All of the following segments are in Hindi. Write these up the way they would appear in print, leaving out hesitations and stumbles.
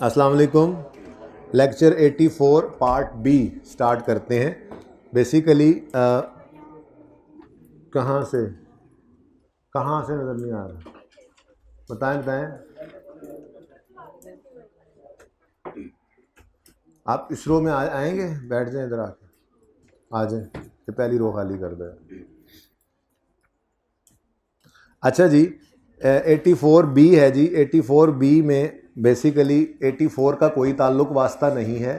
अस्सलाम वालेकुम। लेक्चर 84 पार्ट बी स्टार्ट करते हैं। बेसिकली कहाँ से नज़र नहीं आ रहा, बताएं। आप इस रो में आएंगे, बैठ जाएं, इधर आके आ जाएं, ये पहली रो खाली कर दे। अच्छा जी, 84 बी है जी। 84 बी में बेसिकली 84 का कोई ताल्लुक वास्ता नहीं है।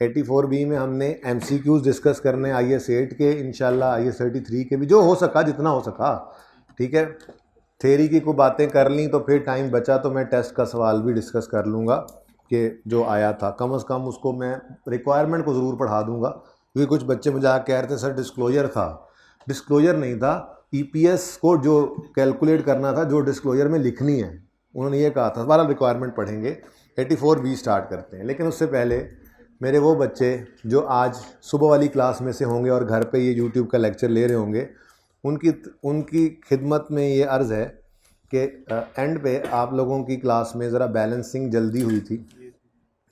84 बी में हमने MCQs डिस्कस करने IS 8 के, इंशाल्लाह IS 33 के भी, जो हो सका, जितना हो सका, ठीक है। थेरी की कोई बातें कर ली तो फिर टाइम बचा तो मैं टेस्ट का सवाल भी डिस्कस कर लूँगा कि जो आया था, कम से कम उसको मैं रिक्वायरमेंट को ज़रूर पढ़ा दूँगा। क्योंकि कुछ बच्चे मुझे आके कह रहे थे सर डिस्क्लोजर था, डिस्क्लोजर नहीं था, EPS को जो कैलकुलेट करना था, जो डिस्क्लोजर में लिखनी है, उन्होंने ये कहा था। हमारा रिक्वायरमेंट पढ़ेंगे। 84 बी स्टार्ट करते हैं, लेकिन उससे पहले मेरे वो बच्चे जो आज सुबह वाली क्लास में से होंगे और घर पे ये YouTube का लेक्चर ले रहे होंगे, उनकी खिदमत में ये अर्ज़ है कि एंड पे आप लोगों की क्लास में ज़रा बैलेंसिंग जल्दी हुई थी,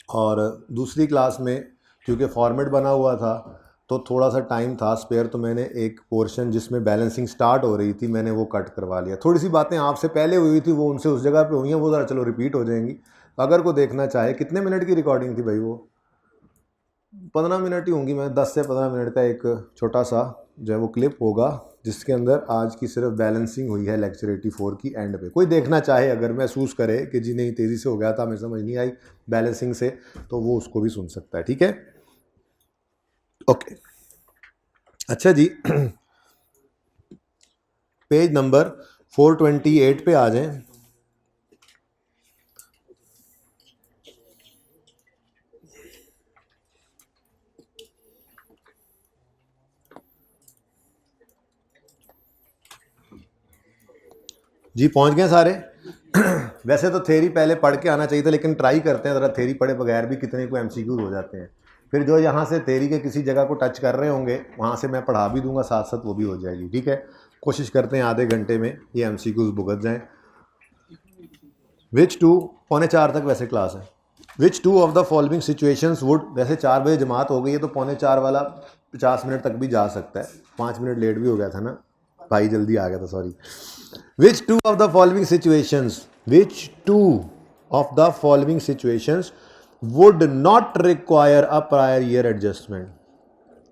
और दूसरी क्लास में क्योंकि फॉर्मेट बना हुआ था तो थोड़ा सा टाइम था स्पेयर, तो मैंने एक पोर्शन जिसमें बैलेंसिंग स्टार्ट हो रही थी मैंने वो कट करवा लिया। थोड़ी सी बातें आपसे पहले हुई थी वो उनसे उस जगह पे हुई हैं, वो ज़रा चलो रिपीट हो जाएंगी। अगर कोई देखना चाहे, कितने मिनट की रिकॉर्डिंग थी भाई? वो 15 मिनट ही होंगी। मैं 10 से 15 मिनट का एक छोटा सा जो है वो क्लिप होगा जिसके अंदर आज की सिर्फ बैलेंसिंग हुई है लेक्चर 84 की एंड पे। कोई देखना चाहे, अगर महसूस करे कि जी नहीं तेज़ी से हो गया था, हमें समझ नहीं आई बैलेंसिंग से, तो वो उसको भी सुन सकता है, ठीक है। ओके, अच्छा जी, पेज नंबर 428 पे आ जाएं। जी पहुंच गए सारे? वैसे तो थेरी पहले पढ़ के आना चाहिए था, लेकिन ट्राई करते हैं ज़रा, थेरी पढ़े बगैर भी कितने को MCQs हो जाते हैं। फिर जो यहाँ से थेरी के किसी जगह को टच कर रहे होंगे वहाँ से मैं पढ़ा भी दूंगा, साथ साथ वो भी हो जाएगी, ठीक है। कोशिश करते हैं आधे घंटे में ये MCQs भुगत जाएँ। विच टू, 3:45 तक वैसे क्लास है। Which two of the following situations would, वैसे 4 बजे जमात हो गई है तो 3:45 वाला 50 मिनट तक भी जा सकता है। 5 मिनट लेट भी हो गया था ना भाई, जल्दी आ गया था, sorry. Which two of the following situations would not require a prior year adjustment?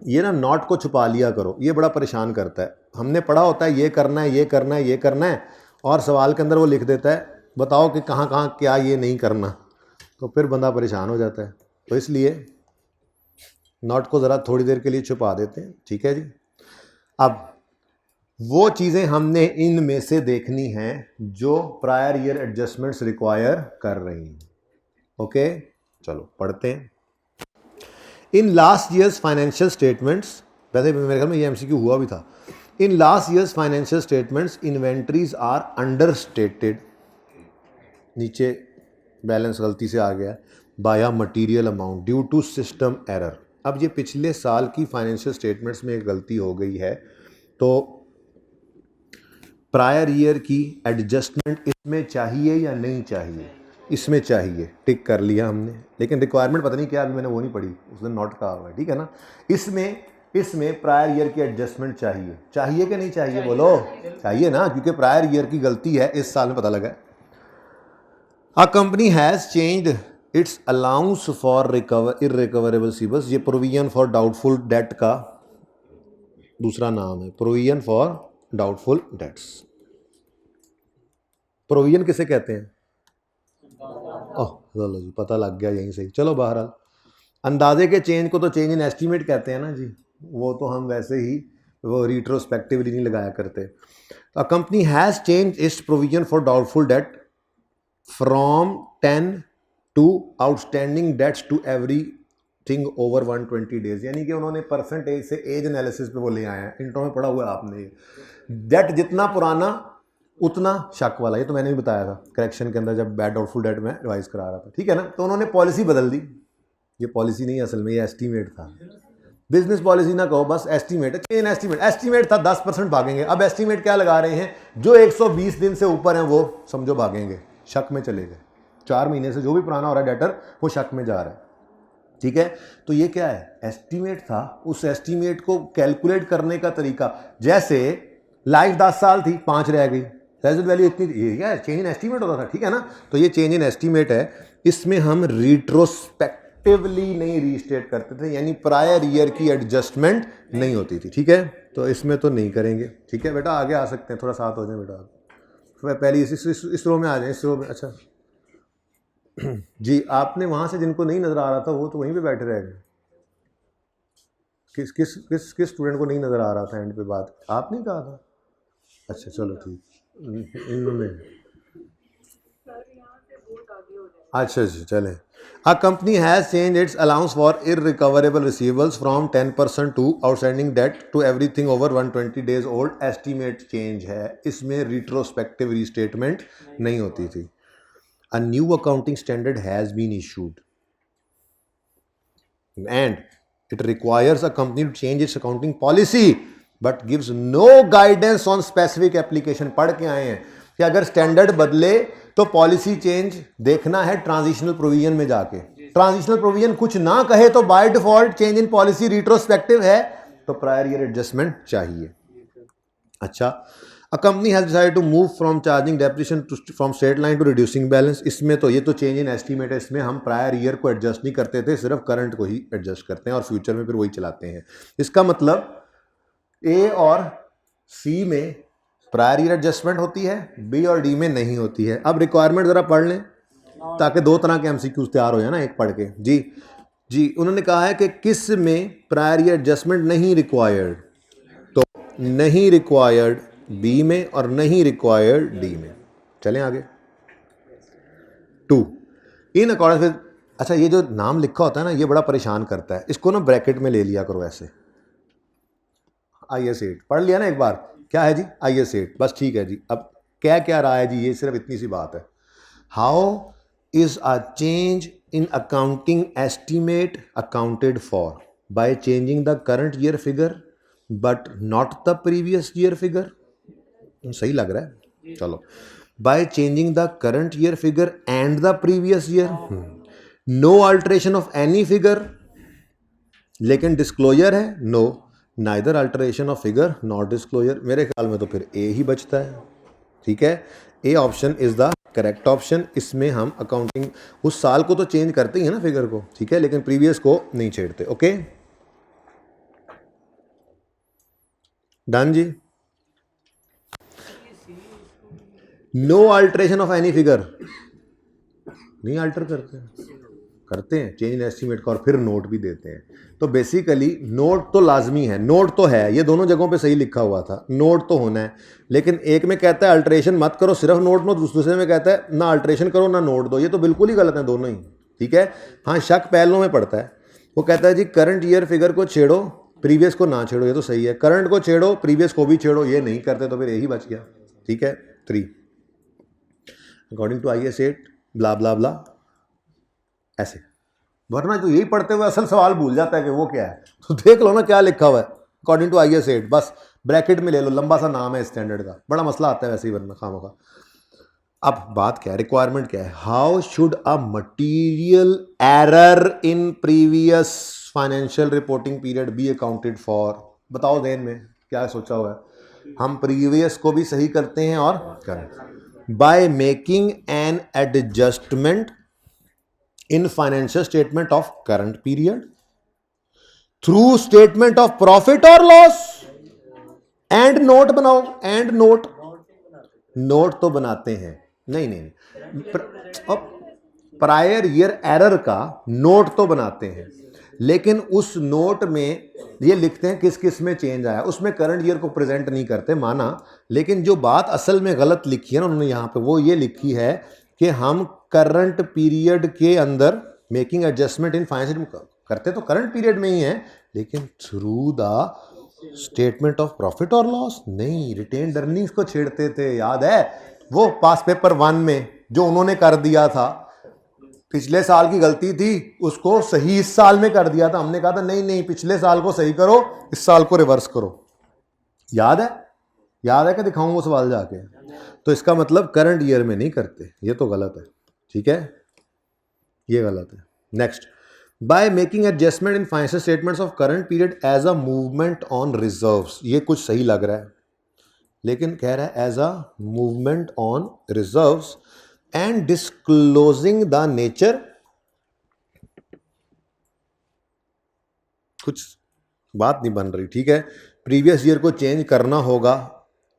ये ना नॉट को छुपा लिया करो, ये बड़ा परेशान करता है। हमने पढ़ा होता है ये करना है, ये करना है, ये करना है, और सवाल के अंदर वो लिख देता है बताओ कि कहाँ कहाँ क्या ये नहीं करना, तो फिर बंदा परेशान हो जाता है। तो इसलिए नॉट को ज़रा थोड़ी देर के लिए छुपा देते हैं, ठीक है जी। अब वो चीज़ें हमने इनमें से देखनी हैं जो प्रायर ईयर एडजस्टमेंट्स रिक्वायर कर रही हैं। ओके, चलो पढ़ते हैं। In last years financial statements, वैसे मेरे ख्याल में ये MCQ हुआ भी था। In last years financial statements inventories are understated, नीचे बैलेंस गलती से आ गया, by a material amount due to system error. अब ये पिछले साल की फाइनेंशियल स्टेटमेंट्स में एक गलती हो गई है, तो प्रायर ईयर की एडजस्टमेंट इसमें चाहिए या नहीं चाहिए? इसमें चाहिए, टिक कर लिया हमने। लेकिन रिक्वायरमेंट पता नहीं क्या, अभी मैंने वो नहीं पढ़ी, उसने नोट कहा हुआ है, ठीक है ना। इसमें प्रायर ईयर की एडजस्टमेंट चाहिए कि नहीं चाहिए? बोलो चाहिए ना, क्योंकि प्रायर ईयर की गलती है, इस साल में पता लगा। अ company has changed it's allowance for irrecoverable receivables, ये प्रोविजन फॉर डाउटफुल डेट का दूसरा नाम है, provision for doubtful debts. Provision किसे कहते हैं? ओह चलो जी, पता लग गया यहीं से ही। चलो बहरहाल, अंदाजे के चेंज को तो चेंज इन एस्टीमेट कहते हैं ना जी, वो तो हम वैसे ही वो रिट्रोस्पेक्टिवली नहीं लगाया करते। A company has change its provision for doubtful debt from 10 to outstanding debts to everything over 120 days, यानी कि उन्होंने परसेंटेज से एज एनालिसिस पे वो ले आए हैं। इंट्रो में पढ़ा हुआ है आपने, डेट जितना पुराना उतना शक वाला, ये तो मैंने भी बताया था करेक्शन के अंदर जब बैड डाउटफुल डेट में रिवाइज करा रहा था, ठीक है ना। तो उन्होंने पॉलिसी बदल दी, ये पॉलिसी नहीं असल में, ये एस्टीमेट था। बिजनेस पॉलिसी ना कहो, बस एस्टीमेट है। एस्टीमेट था 10% भागेंगे, अब एस्टीमेट क्या लगा रहे हैं, जो 120 दिन से ऊपर हैं वो समझो भागेंगे, शक में चले गए, 4 महीने से जो भी पुराना हो रहा है डेटर वो शक में जा रहा है, ठीक है। तो ये क्या है, एस्टीमेट था, उस एस्टीमेट को कैलकुलेट करने का तरीका, जैसे लाइफ 10 साल थी 5 रह गई, प्रेजेंट वैल्यू इतनी, ये क्या चेंज इन एस्टीमेट होता था, ठीक है ना। तो ये चेंज इन एस्टीमेट है, इसमें हम रिट्रोस्पेक्टिवली नहीं रीस्टेट करते थे, यानी प्रायर ईयर की एडजस्टमेंट नहीं होती थी, ठीक है। तो इसमें तो नहीं करेंगे, ठीक है बेटा, आगे आ सकते हैं, थोड़ा साथ हो जाए बेटा, पहले इस रो में आ जाए, इस रो में। अच्छा जी, आपने वहां से जिनको नहीं नजर आ रहा था वो तो वहीं पे बैठे रह गए। किस किस किस किस स्टूडेंट को नहीं नजर आ रहा था एंड पे बात, आप नहीं कहा था? अच्छा चलो ठीक, इन्होंने, अच्छा जी चलें। A company has changed its allowance for irrecoverable receivables from 10% to outstanding debt to everything over 120 days old. Estimate change है, इसमें retrospective restatement नहीं होती थी। A new accounting standard has been issued and it requires a company to change its accounting policy but gives no guidance on specific application। पढ़ के आए हैं कि अगर स्टैंडर्ड बदले तो पॉलिसी चेंज देखना है ट्रांजिशनल प्रोविजन में जाके, ट्रांजिशनल प्रोविजन कुछ ना कहे तो by default change in policy retrospective है, तो प्रायर ईयर एडजस्टमेंट चाहिए। अच्छा, a company has decided to move from charging depreciation from straight line to reducing balance. इसमें तो ये तो चेंज इन एस्टीमेट है, इसमें हम प्रायर ईयर को एडजस्ट नहीं करते थे, सिर्फ करंट को ही एडजस्ट करते हैं और फ्यूचर में फिर वही चलाते हैं। इसका मतलब ए और सी में प्रायर ईयर एडजस्टमेंट होती है, बी और डी में नहीं होती है। अब रिक्वायरमेंट जरा पढ़ लें ताकि 2 तरह के एमसीक्यूज तैयार हो जाए ना एक पढ़ के। जी जी, उन्होंने कहा है कि किस में प्रायर ईयर एडजस्टमेंट नहीं रिक्वायर्ड, तो नहीं रिक्वायर्ड बी में और नहीं रिक्वायर्ड डी में। चलें आगे। 2 इन अकॉर्डेंस विद, अच्छा ये जो नाम लिखा होता है ना ये बड़ा परेशान करता है, इसको ना ब्रैकेट में ले लिया करो ऐसे। IS 8 पढ़ लिया ना एक बार, क्या है जी IS 8, बस ठीक है जी। अब क्या क्या रहा है जी, ये सिर्फ इतनी सी बात है। How is a change in accounting estimate accounted for by changing the current year figure but not the previous year figure. सही लग रहा है, चलो। By changing the current year figure and the previous year, no alteration of any figure, लेकिन डिस्क्लोजर है no, neither alteration of figure not disclosure. मेरे ख्याल में तो फिर ए ही बचता है, ठीक है। A option is the correct option. इसमें हम अकाउंटिंग उस साल को तो चेंज करते ही है ना फिगर को, ठीक है, लेकिन प्रीवियस को नहीं छेड़ते। ओके डन जी। No alteration of any figure, नहीं अल्टर करते हैं चेंज इन एस्टीमेट का और फिर नोट भी देते हैं। तो बेसिकली नोट तो लाजमी है, नोट तो है, ये दोनों जगहों पे सही लिखा हुआ था, नोट तो होना है। लेकिन एक में कहता है अल्टरेशन मत करो सिर्फ नोट नो, दूसरे में कहता है ना अल्टरेशन करो ना नोट दो, ये तो बिल्कुल ही गलत है दोनों ही, ठीक है। हाँ शक पहलों में पड़ता है, वो कहता है जी करंट ईयर फिगर को छेड़ो प्रीवियस को ना छेड़ो, ये तो सही है। करंट को छेड़ो प्रीवियस को भी छेड़ो, ये नहीं करते तो फिर यही बच गया, ठीक है। 3 अकॉर्डिंग टू IS 8 ब्ला ब्ला ब्ला ऐसे, वरना जो यही पढ़ते हुए असल सवाल भूल जाता है कि वो क्या है। तो देख लो ना क्या लिखा हुआ है अकॉर्डिंग टू IS 8, बस ब्रैकेट में ले लो, लंबा सा नाम है स्टैंडर्ड का, बड़ा मसला आता है वैसे ही वरना खामों का। अब बात क्या है, रिक्वायरमेंट क्या है। How should a material error in previous financial reporting period B accounted for. बताओ देन में क्या सोचा हुआ है। हम प्रीवियस को भी सही करते हैं और current by making an adjustment in financial statement of current period through statement of profit or loss and note बनाओ, and note तो बनाते हैं, नहीं प्रायर ईयर एरर का नोट तो बनाते हैं, लेकिन उस नोट में ये लिखते हैं किस किस में चेंज आया, उसमें करंट ईयर को प्रेजेंट नहीं करते माना। लेकिन जो बात असल में गलत लिखी है ना उन्होंने यहाँ पे, वो ये लिखी है कि हम करंट पीरियड के अंदर मेकिंग एडजस्टमेंट इन फाइनेंशियल करते तो करंट पीरियड में ही है, लेकिन through the statement of profit और लॉस नहीं, रिटेन्ड अर्निंग्स को छेड़ते थे। याद है वो पास पेपर 1 में जो उन्होंने कर दिया था, पिछले साल की गलती थी उसको सही इस साल में कर दिया था, हमने कहा था नहीं नहीं पिछले साल को सही करो इस साल को रिवर्स करो। याद है कि दिखाऊं वो सवाल जाके। तो इसका मतलब करंट ईयर में नहीं करते, ये तो गलत है, ठीक है। ये गलत है। Next, by making adjustment in financial statements of current period as a movement on reserves, ये कुछ सही लग रहा है, लेकिन कह रहा है as a movement on reserves and disclosing the nature, कुछ बात नहीं बन रही। ठीक है, प्रीवियस ईयर को चेंज करना होगा,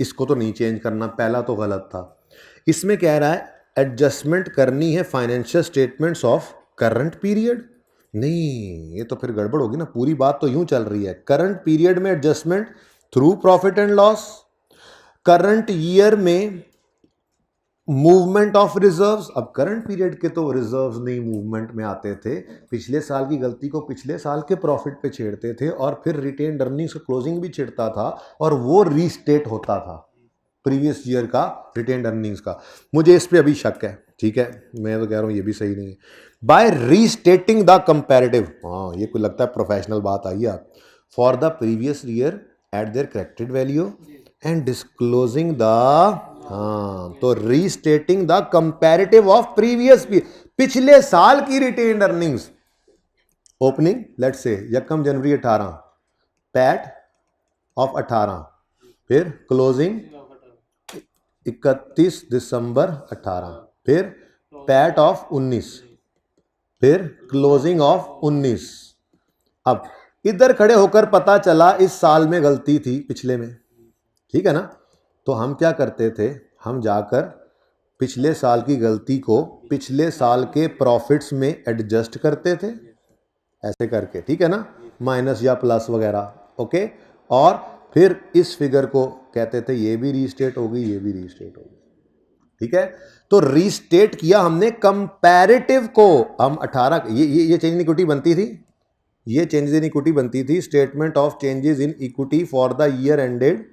इसको तो नहीं चेंज करना, पहला तो गलत था। इसमें कह रहा है एडजस्टमेंट करनी है financial statements of current period, नहीं ये तो फिर गड़बड़ होगी ना, पूरी बात तो यूं चल रही है, करंट पीरियड में adjustment through profit and loss, current year में मूवमेंट ऑफ रिजर्व्स। अब करंट पीरियड के तो रिजर्व्स नहीं मूवमेंट में आते थे, पिछले साल की गलती को पिछले साल के प्रॉफिट पे छेड़ते थे और फिर रिटेन्ड अर्निंग्स का क्लोजिंग भी छिड़ता था और वो रीस्टेट होता था प्रीवियस ईयर का रिटेन्ड अर्निंग्स का। मुझे इस पे अभी शक है, ठीक है, मैं तो कह रहा हूँ ये भी सही नहीं है। बाय रीस्टेटिंग द कंपैरेटिव, हाँ ये कोई लगता है प्रोफेशनल बात आई है, for the previous year eight there corrected value and disclosing the, हाँ तो रीस्टेटिंग द कंपैरेटिव ऑफ प्रीवियस, पिछले साल की retained earnings. Opening let's say यकम जनवरी 18, पैट ऑफ 18, फिर क्लोजिंग 31 दिसंबर 18, फिर पैट ऑफ 19, फिर क्लोजिंग ऑफ 19। अब इधर खड़े होकर पता चला इस साल में गलती थी पिछले में, ठीक है ना, तो हम क्या करते थे, हम जाकर पिछले साल की गलती को पिछले साल के प्रॉफिट्स में एडजस्ट करते थे ऐसे करके, ठीक है ना, माइनस या प्लस वगैरह, ओके, और फिर इस फिगर को कहते थे ये भी रीस्टेट होगी, ये भी रीस्टेट होगी, ठीक है। तो रीस्टेट किया हमने कंपैरेटिव को, हम 18 ये चेंज इन इक्विटी बनती थी, ये चेंजेस इन इक्विटी बनती थी, statement of changes in equity for the year ended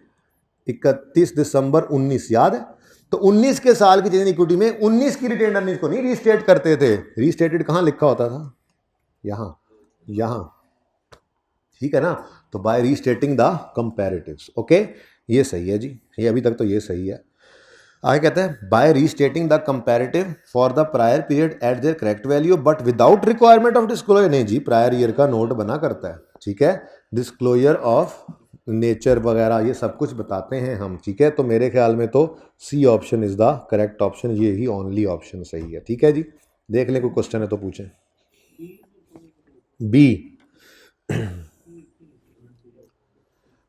31 दिसंबर 19, याद है। तो 19 के साल की चेंज इन इक्विटी में 19 की रिटेन्ड अर्निंग्स को नहीं रीस्टेट करते थे, रीस्टेटेड कहां लिखा होता था, यहां यहां, ठीक है ना। तो bye restating the comparatives, okay, ये सही है जी, ये अभी तक तो ये सही है। आगे कहते हैं by restating the comparative for the prior period at their correct value but without requirement of disclosure, नहीं जी प्रायर ईयर का नोट बना करता है, ठीक है, डिस्क्लोजर ऑफ नेचर वगैरह ये सब कुछ बताते हैं हम, ठीक है। तो मेरे ख्याल में तो C option is the correct option, ये ही ओनली ऑप्शन सही है, ठीक है जी। देख लें कोई क्वेश्चन है तो पूछें। B,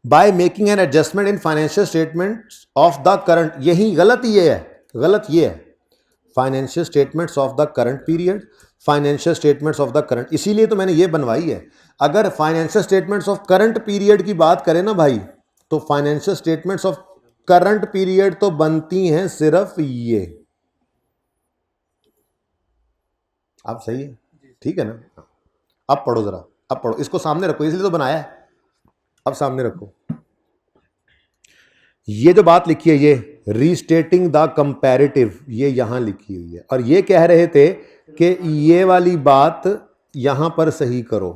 by making an adjustment in financial statement of the current, यही गलत, ये है गलत, ये है financial statements of the current period, financial statements of the current, इसीलिए तो मैंने ये बनवाई है। अगर financial statements of current period की बात करें ना भाई, तो financial statements of current period तो बनती हैं सिर्फ ये, आप सही है, ठीक है ना। अब पढ़ो जरा, अब पढ़ो, इसको सामने रखो, इसलिए तो बनाया है, अब सामने रखो। ये जो बात लिखी है ये रीस्टेटिंग द कंपैरेटिव, ये यहां लिखी हुई है, और ये कह रहे थे कि ये वाली बात यहां पर सही करो,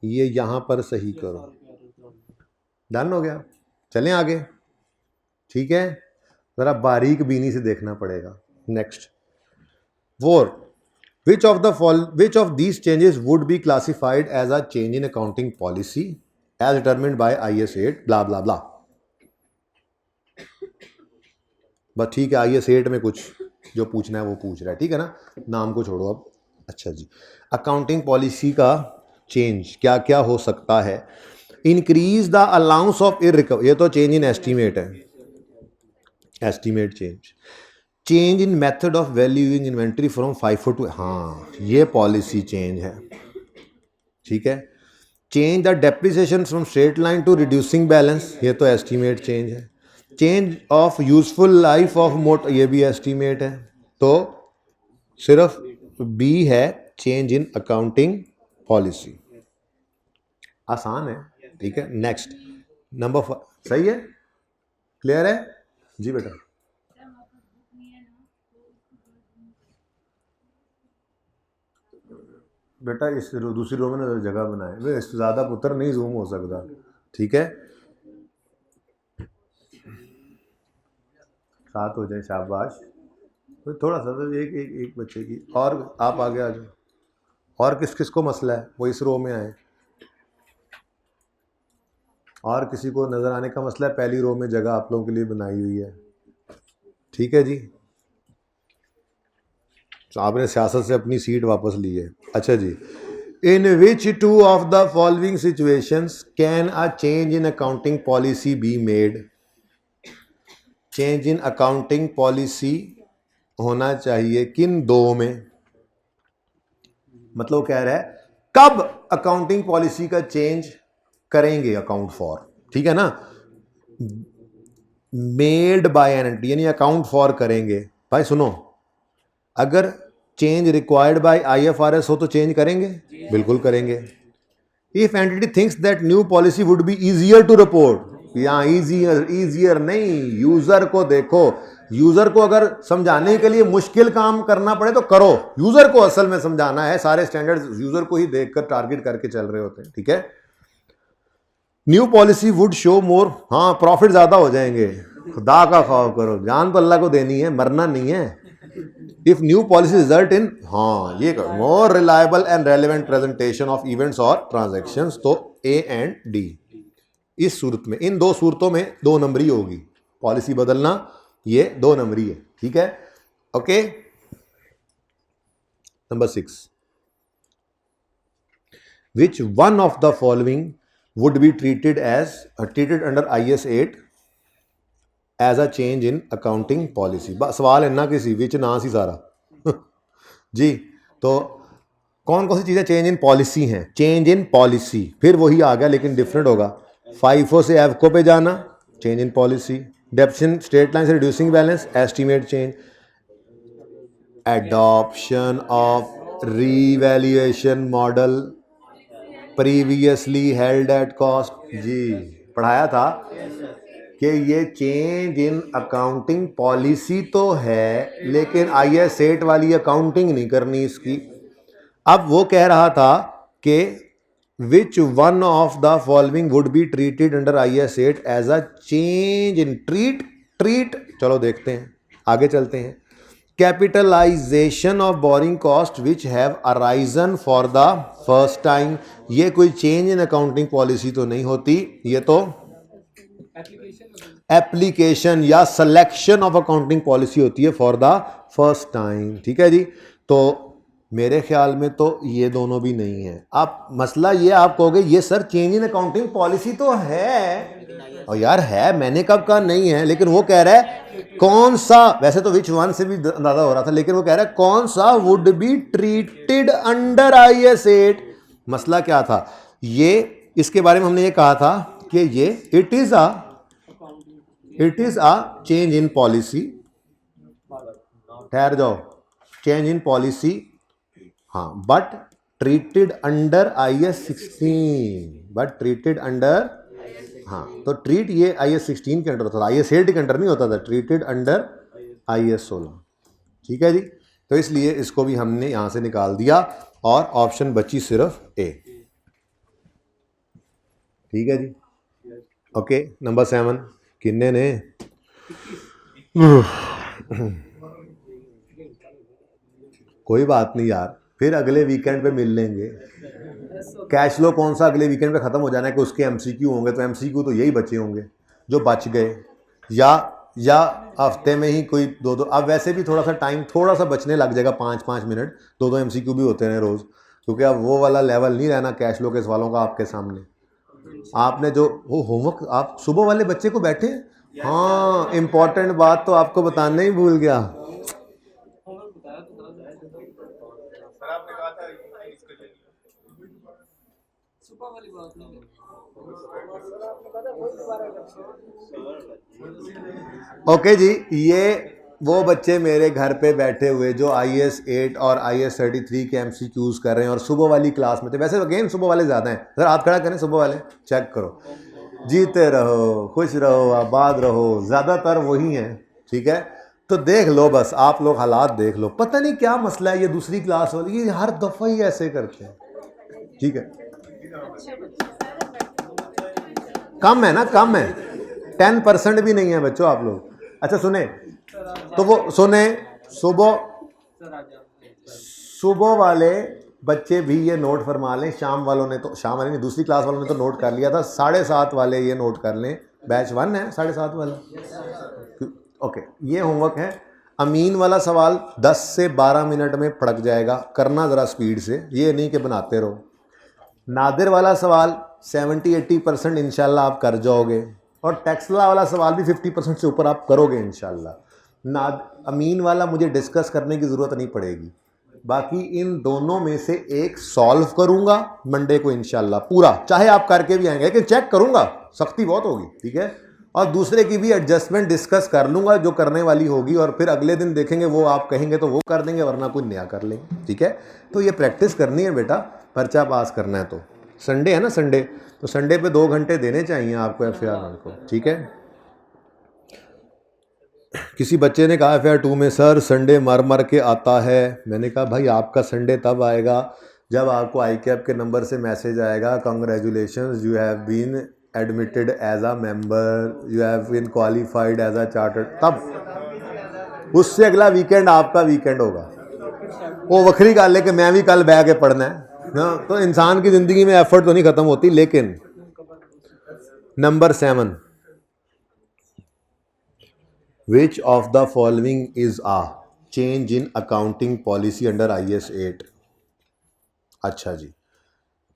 ये यहां पर सही करो, डन हो गया, चलें आगे, ठीक है, जरा बारीक बीनी से देखना पड़ेगा। Next, 4, which of these changes would be classified as a change in accounting policy as determined by IAS 8 blah blah blah। बस ठीक है, IAS 8 में कुछ जो पूछना है वो पूछ रहा है, ठीक है ना, नाम को छोड़ो अब। अच्छा जी, अकाउंटिंग पॉलिसी का चेंज क्या क्या हो सकता है, increase the allowance of irrecover, ये तो चेंज इन एस्टीमेट है, estimate change in method of valuing inventory from FIFO to, हाँ ये पॉलिसी चेंज है, ठीक है। Change the depreciation from straight line to reducing balance, ये तो एस्टीमेट चेंज है। Change of useful life of motor, ये भी एस्टीमेट है। तो सिर्फ बी है चेंज इन अकाउंटिंग पॉलिसी, आसान है, ठीक है। नेक्स्ट नंबर 5, सही है, क्लियर है जी बेटा। बेटा इस दूसरी रो में ना जगह बनाए, इससे ज़्यादा पुत्र नहीं जूम हो सकता, ठीक है, 7 हो जाए, शाबाश, तो थोड़ा सा तो एक एक एक बच्चे की, और आप आगे आ जाओ, और किस किस को मसला है वो इस रो में आए, और किसी को नज़र आने का मसला है, पहली रो में जगह आप लोगों के लिए बनाई हुई है। ठीक है जी, तो आपने सियासत से अपनी सीट वापस ली है। अच्छा जी, in which two of the following situations can a change in accounting policy be made. Change in accounting policy होना चाहिए किन दो में, मतलब वो कह रहा है कब अकाउंटिंग पॉलिसी का चेंज करेंगे अकाउंट फॉर, ठीक है ना, मेड बाय एंटिटी यानी अकाउंट फॉर करेंगे। भाई सुनो, अगर चेंज रिक्वायर्ड बाय आईएफआरएस हो तो चेंज करेंगे, बिल्कुल करेंगे। If entity thinks that new policy would be easier to report, यहाँ इजियर नहीं, यूजर को देखो, यूजर को अगर समझाने के लिए मुश्किल काम करना पड़े तो करो, यूजर को असल में समझाना है, सारे स्टैंडर्ड्स यूजर को ही देखकर टारगेट करके चल रहे होते हैं, ठीक है। न्यू पॉलिसी वुड शो मोर, हाँ प्रॉफिट ज्यादा हो जाएंगे, खुदा का खौफ करो, जान तो अल्लाह को देनी है, मरना नहीं है। If new policy result in, हाँ ये more reliable and relevant presentation of events और ट्रांजैक्शंस, तो ए एंड डी। इस सूरत में, इन दो सूरतों में 2 नंबरी होगी, पॉलिसी बदलना ये 2 नंबरी है, ठीक है। Okay, number 6, which one of the following would be treated under IS 8 as a change in accounting policy। सवाल है ना किसी विच ना सी सारा जी, तो कौन कौन सी चीज़ें चेंज इन पॉलिसी हैं, चेंज इन पॉलिसी, फिर वही आ गया लेकिन डिफरेंट होगा। फाइफो से एफको पे जाना, change in policy. Depreciation straight line से reducing balance, estimate change. Adoption of revaluation model previously held at cost, जी पढ़ाया था कि ये चेंज इन अकाउंटिंग पॉलिसी तो है लेकिन IS 8 वाली अकाउंटिंग नहीं करनी इसकी। अब वो कह रहा था कि which one of the following would be treated under IS 8 as a change in treat, चलो देखते हैं, आगे चलते हैं। Capitalisation of borrowing cost which have arisen for the first time, ये कोई चेंज इन अकाउंटिंग पॉलिसी तो नहीं होती, ये तो एप्लीकेशन या सिलेक्शन ऑफ अकाउंटिंग पॉलिसी होती है फॉर द फर्स्ट टाइम, ठीक है जी। तो मेरे ख्याल में तो ये दोनों भी नहीं है। आप मसला ये आप कहोगे ये sir change in accounting policy तो है, और यार है, मैंने कब कहा नहीं है, लेकिन वो कह रहा है कौन सा, वैसे तो विच वन से भी अंदाजा हो रहा था, लेकिन वो कह रहा है कौन सा would be treated under IS 8। मसला क्या था, ये इसके बारे में हमने ये कहा था कि ये it is a change in policy, ठहर जाओ, चेंज इन पॉलिसी, हाँ, but treated under IS 16, but treated under, हाँ तो ट्रीट ये IS 16 के अंडर होता था, IS 8 के अंडर नहीं होता था, ट्रीटेड अंडर IS 16, ठीक है जी। तो इसलिए इसको भी हमने यहां से निकाल दिया और ऑप्शन बची सिर्फ ए, ठीक है जी। ओके, नंबर 7 किन्ने ने कोई बात नहीं यार, फिर अगले वीकेंड पे मिल लेंगे। कैश फ्लो कौन सा अगले वीकेंड पे ख़त्म हो जाना है कि उसके MCQ होंगे, तो MCQ तो यही बचे होंगे जो बच गए, या हफ्ते में ही कोई 2-2, अब वैसे भी थोड़ा सा टाइम थोड़ा सा बचने लग जाएगा, 5-5 मिनट, 2-2 MCQ भी होते हैं रोज़, क्योंकि अब वो वाला लेवल नहीं रहना कैश फ्लो के सवालों का आपके सामने। आपने जो वो होमवर्क आप सुबह वाले बच्चे को बैठे, हाँ इम्पॉर्टेंट बात तो आपको बताना ही भूल गया, ओके जी। ये वो बच्चे मेरे घर पे बैठे हुए जो IS 8 और IS 33 के MCQs कर रहे हैं और सुबह वाली क्लास में थे, वैसे अगेन सुबह वाले ज़्यादा हैं, सर आप खड़ा करें सुबह वाले, चेक करो, जीते रहो, खुश रहो, आबाद रहो, ज़्यादातर वही हैं, ठीक है। तो देख लो, बस आप लोग हालात देख लो, पता नहीं क्या मसला है, ये दूसरी क्लास वाली ये हर दफ़ा ही ऐसे करते हैं, ठीक है। कम है ना, कम है, 10% भी नहीं है बच्चों आप लोग। अच्छा सुने, तो वो सुने, सुबह वाले बच्चे भी ये नोट फरमा लें, शाम वालों ने तो, शाम वाले नहीं, दूसरी क्लास वालों ने तो नोट कर लिया था, 7:30 वाले ये नोट कर लें, बैच 1 है 7:30 वाला। ओके, ये होमवर्क है। अमीन वाला सवाल 10 से 12 मिनट में पड़क जाएगा, करना ज़रा स्पीड से, ये नहीं कि बनाते रहो। नादिर वाला सवाल 70-80% इंशाल्लाह आप कर जाओगे, और टेक्सला वाला सवाल भी 50% से ऊपर आप करोगे इंशाल्लाह। अमीन वाला मुझे डिस्कस करने की ज़रूरत नहीं पड़ेगी, बाकी इन दोनों में से एक सॉल्व करूंगा मंडे को इंशाल्लाह पूरा, चाहे आप करके भी आएंगे, लेकिन चेक करूंगा, सख्ती बहुत होगी, ठीक है। और दूसरे की भी एडजस्टमेंट डिस्कस कर लूंगा जो करने वाली होगी, और फिर अगले दिन देखेंगे, वो आप कहेंगे तो वो कर देंगे, वरना कोई नया कर लेंगे, ठीक है। तो ये प्रैक्टिस करनी है बेटा, पर्चा पास करना है। तो संडे है ना, संडे, तो संडे पे 2 घंटे देने चाहिए आपको FAR को, ठीक है। किसी बच्चे ने कहा FAR 2 में सर संडे मर मर के आता है। मैंने कहा भाई आपका संडे तब आएगा जब आपको ICAP के नंबर से मैसेज आएगा, congratulations you have been admitted as a member, you have been qualified as a chartered, तब उससे अगला वीकेंड आपका वीकेंड होगा। वो वखरी गल है कि मैं भी कल बह के पढ़ना है ना, तो इंसान की ज़िंदगी में एफर्ट तो नहीं ख़त्म होती। लेकिन number 7, Which of the following is a change in accounting policy under IAS 8? अच्छा जी,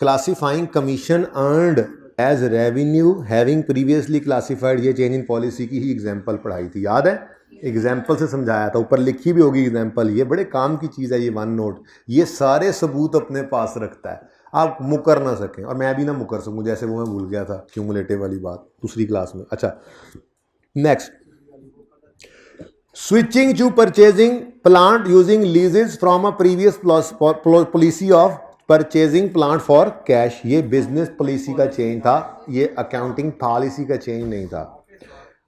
classifying commission earned as revenue having previously classified, ये चेंज इन पॉलिसी की ही एग्जांपल पढ़ाई थी, याद है? एग्जांपल से समझाया था, ऊपर लिखी भी होगी एग्जांपल। ये बड़े काम की चीज़ है ये वन नोट, ये सारे सबूत अपने पास रखता है, आप मुकर ना सकें, और मैं भी ना मुकर सकूं, जैसे वो मैं भूल गया था क्यूमुलेटिव वाली बात दूसरी क्लास में। अच्छा, next, switching to purchasing plant using leases from a previous policy of purchasing plant for cash, ये बिजनेस पॉलिसी का चेंज था, ये अकाउंटिंग पॉलिसी का चेंज नहीं था।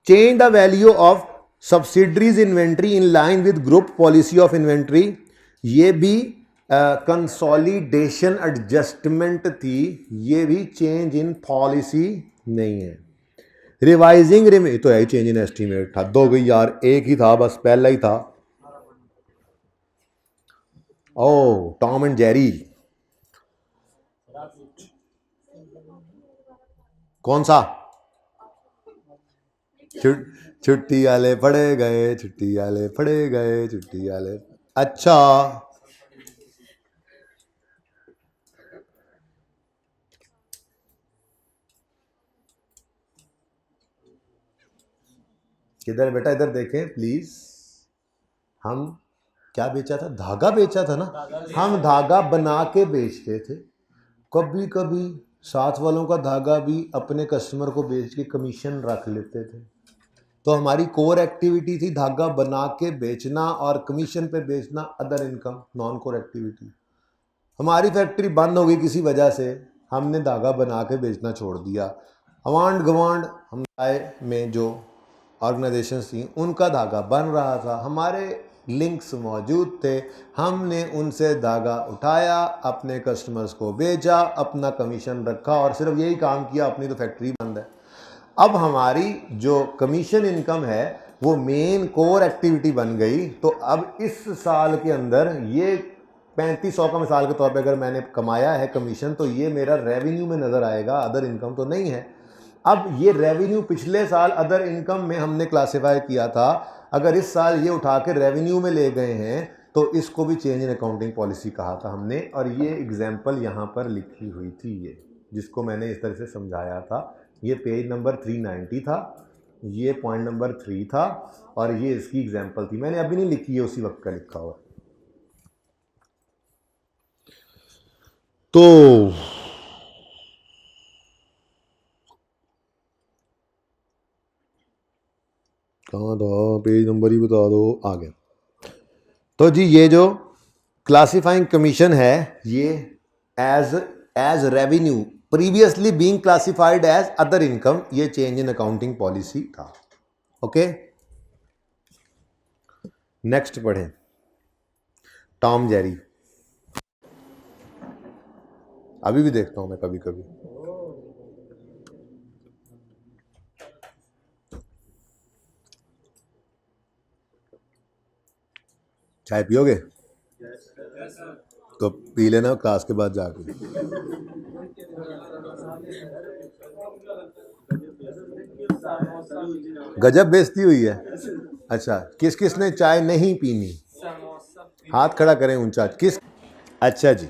Change the value of subsidiaries inventory in line with group policy of inventory, ये भी कंसोलिडेशन एडजस्टमेंट थी, ये भी चेंज इन पॉलिसी नहीं है। रिवाइजिंग तो है ही चेंज इन एस्टीमेट, हद हो गई यार, एक ही था बस, पहला ही था। ओ टॉम एंड जेरी, कौन सा? छुट्टी वाले पड़े गए, छुट्टी वाले पड़े गए, छुट्टी वाले। अच्छा, किधर बेटा, इधर देखें प्लीज। हम क्या बेचा था? धागा बेचा था ना, हम धागा बना के बेचते थे, कभी कभी साथ वालों का धागा भी अपने कस्टमर को बेच के कमीशन रख लेते थे। तो हमारी कोर एक्टिविटी थी धागा बना के बेचना, और कमीशन पे बेचना other income, non core activity. हमारी फैक्ट्री बंद हो गई किसी वजह से, हमने धागा बना के बेचना छोड़ दिया। अवांड गवांड हमारे में जो ऑर्गेनाइजेशंस थी उनका धागा बन रहा था, हमारे लिंक्स मौजूद थे, हमने उनसे धागा उठाया, अपने कस्टमर्स को बेचा, अपना कमीशन रखा, और सिर्फ यही काम किया, अपनी तो फैक्ट्री बंद है। अब हमारी जो कमीशन इनकम है वो मेन कोर एक्टिविटी बन गई। तो अब इस साल के अंदर ये 3500 का मिसाल के तौर पे अगर मैंने कमाया है कमीशन, तो ये मेरा रेवेन्यू में नज़र आएगा, अदर इनकम तो नहीं है। अब ये रेवेन्यू पिछले साल अदर इनकम में हमने क्लासिफाई किया था, अगर इस साल ये उठा के रेवेन्यू में ले गए हैं तो इसको भी चेंज इन अकाउंटिंग पॉलिसी कहा था हमने। और ये एग्जाम्पल यहाँ पर लिखी हुई थी, ये जिसको मैंने इस तरह से समझाया था, ये पेज नंबर 390 था, ये पॉइंट नंबर 3 था, और ये इसकी एग्जाम्पल थी, मैंने अभी नहीं लिखी है, उसी वक्त का लिखा हुआ। तो कहाँ था, पेज नंबर ही बता दो, आ गया। तो जी ये जो क्लासिफाइंग कमीशन है, ये as revenue previously being classified as other income, ये चेंज इन अकाउंटिंग पॉलिसी था। ओके, नेक्स्ट पढ़ें, टॉम जेरी। अभी भी देखता हूं मैं कभी कभी। चाय पियोगे? तो पी लेना क्लास के बाद जाके। गजब बेइज्जती हुई है। अच्छा, किस किस ने चाय नहीं पीनी, हाथ खड़ा करें ऊंचा। किस? अच्छा जी।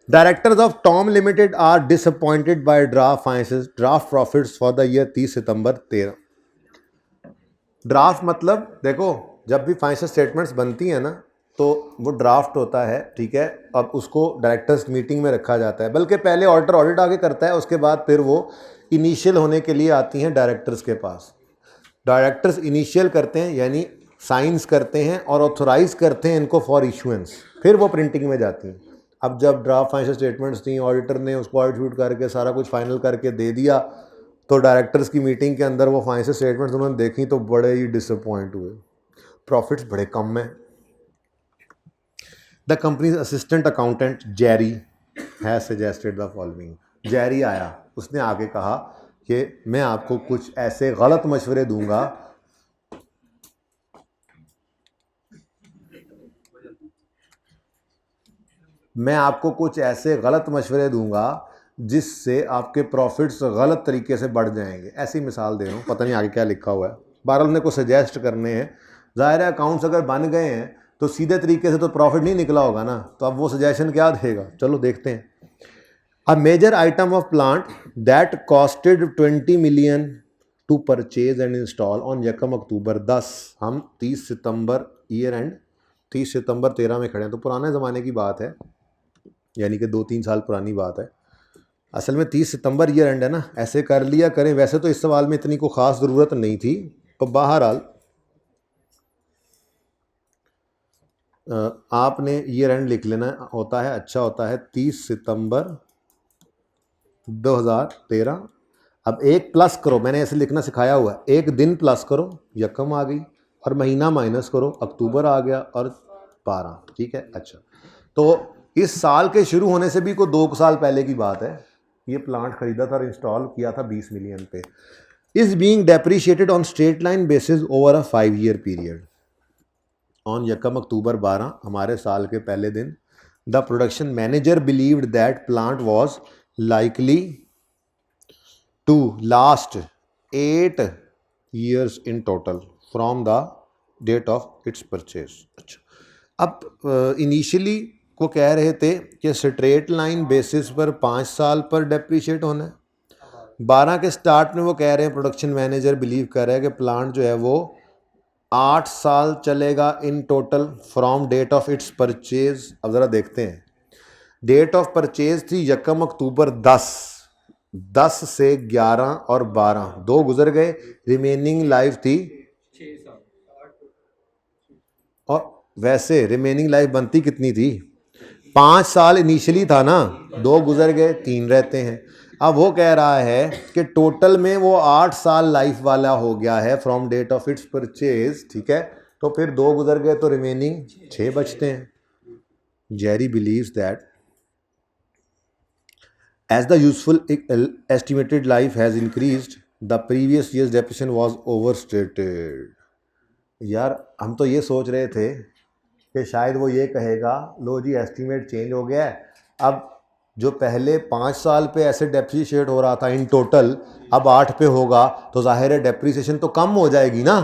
Directors of Tom limited are disappointed by draft profits for the year 30 September 13। Draft मतलब देखो, जब भी फाइनेंशियल स्टेटमेंट्स बनती हैं ना तो वो ड्राफ्ट होता है, ठीक है। अब उसको डायरेक्टर्स मीटिंग में रखा जाता है, बल्कि पहले ऑडिटर ऑडिट आगे करता है, उसके बाद फिर वो इनिशियल होने के लिए आती हैं डायरेक्टर्स के पास। डायरेक्टर्स इनिशियल करते हैं यानी साइंस करते हैं और ऑथोराइज करते हैं इनको फॉर इशुएंस, फिर वो प्रिंटिंग में जाती हैं। अब जब ड्राफ्ट फाइनेंशियल स्टेटमेंट्स थी, ऑडिटर ने उसको ऑडिट शूट करके सारा कुछ फाइनल करके दे दिया, तो डायरेक्टर्स की मीटिंग के अंदर वो फाइनेंशियल स्टेटमेंट्स उन्होंने देखी तो बड़े ही डिसअपॉइंट हुए, प्रॉफिट्स बड़े कम हैं। The companies assistant accountant Jerry has suggested the following. Jerry आया, उसने आगे कहा कि मैं आपको कुछ ऐसे गलत मशवरे दूंगा जिससे आपके प्रॉफिट्स गलत तरीके से बढ़ जाएंगे। ऐसी मिसाल दे रहा हूँ, पता नहीं आगे क्या लिखा हुआ है। बहरहाल ने को सजेस्ट करने हैं। ज़ाहिर है अकाउंट्स अगर बन गए हैं तो सीधे तरीके से तो प्रॉफिट नहीं निकला होगा ना, तो अब वो सजेशन क्या देगा, चलो देखते हैं। A major item of plant that costed 20 million to purchase and install on यकम अक्टूबर 10। हम 30 सितंबर ईयर एंड 30 सितंबर 13 में खड़े हैं, तो पुराने ज़माने की बात है, यानी कि 2-3 साल पुरानी बात है। असल में 30 सितंबर ईयर एंड है ना, ऐसे कर लिया करें। वैसे तो इस सवाल में इतनी को ख़ास ज़रूरत नहीं थी, तो बहरहाल आपने ईयर एंड लिख लेना होता है, अच्छा होता है 30 सितंबर 2013। अब एक प्लस करो, मैंने ऐसे लिखना सिखाया हुआ है, एक दिन प्लस करो, यकम आ गई, और महीना माइनस करो, अक्टूबर आ गया, और 12, ठीक है। अच्छा, तो इस साल के शुरू होने से भी कोई 2 साल पहले की बात है। ये प्लांट खरीदा था और इंस्टॉल किया था 20 मिलियन पे। Is being depreciated on straight line basis over a 5 year period on यकम अक्टूबर 12, हमारे साल के पहले दिन। The production manager believed that plant was likely to last 8 years in total from the date of its purchase। अच्छा, अब इनिशियली को कह रहे थे कि स्ट्रेट लाइन बेसिस पर 5 साल पर डेप्रीशिएट होना है। 12 के स्टार्ट में वो कह रहे हैं, प्रोडक्शन मैनेजर बिलीव कर रहा है कि प्लांट जो है वो 8 साल चलेगा in total from date of its purchase. अब ज़रा देखते हैं, डेट ऑफ परचेज थी यकम अक्टूबर 10 से 11 और 12, 2 गुजर गए, रिमेनिंग लाइफ थी 6 साल। और वैसे रिमेनिंग लाइफ बनती कितनी थी, 5 साल इनिशियली था ना, 2 गुजर गए, 3 रहते हैं। अब वो कह रहा है कि टोटल में वो 8 साल लाइफ वाला हो गया है from date of its purchase, ठीक है। तो फिर 2 गुजर गए तो रिमेनिंग 6 बचते हैं। Jerry believes that as the useful estimated life has increased, the previous year's depreciation was overstated। यार हम तो ये सोच रहे थे कि शायद वो ये कहेगा, लो जी एस्टीमेट चेंज हो गया है, अब जो पहले 5 साल पे ऐसे डेप्रीशिएट हो रहा था इन टोटल, अब 8 पे होगा, तो जाहिर है डेप्रीसिएशन तो कम हो जाएगी ना,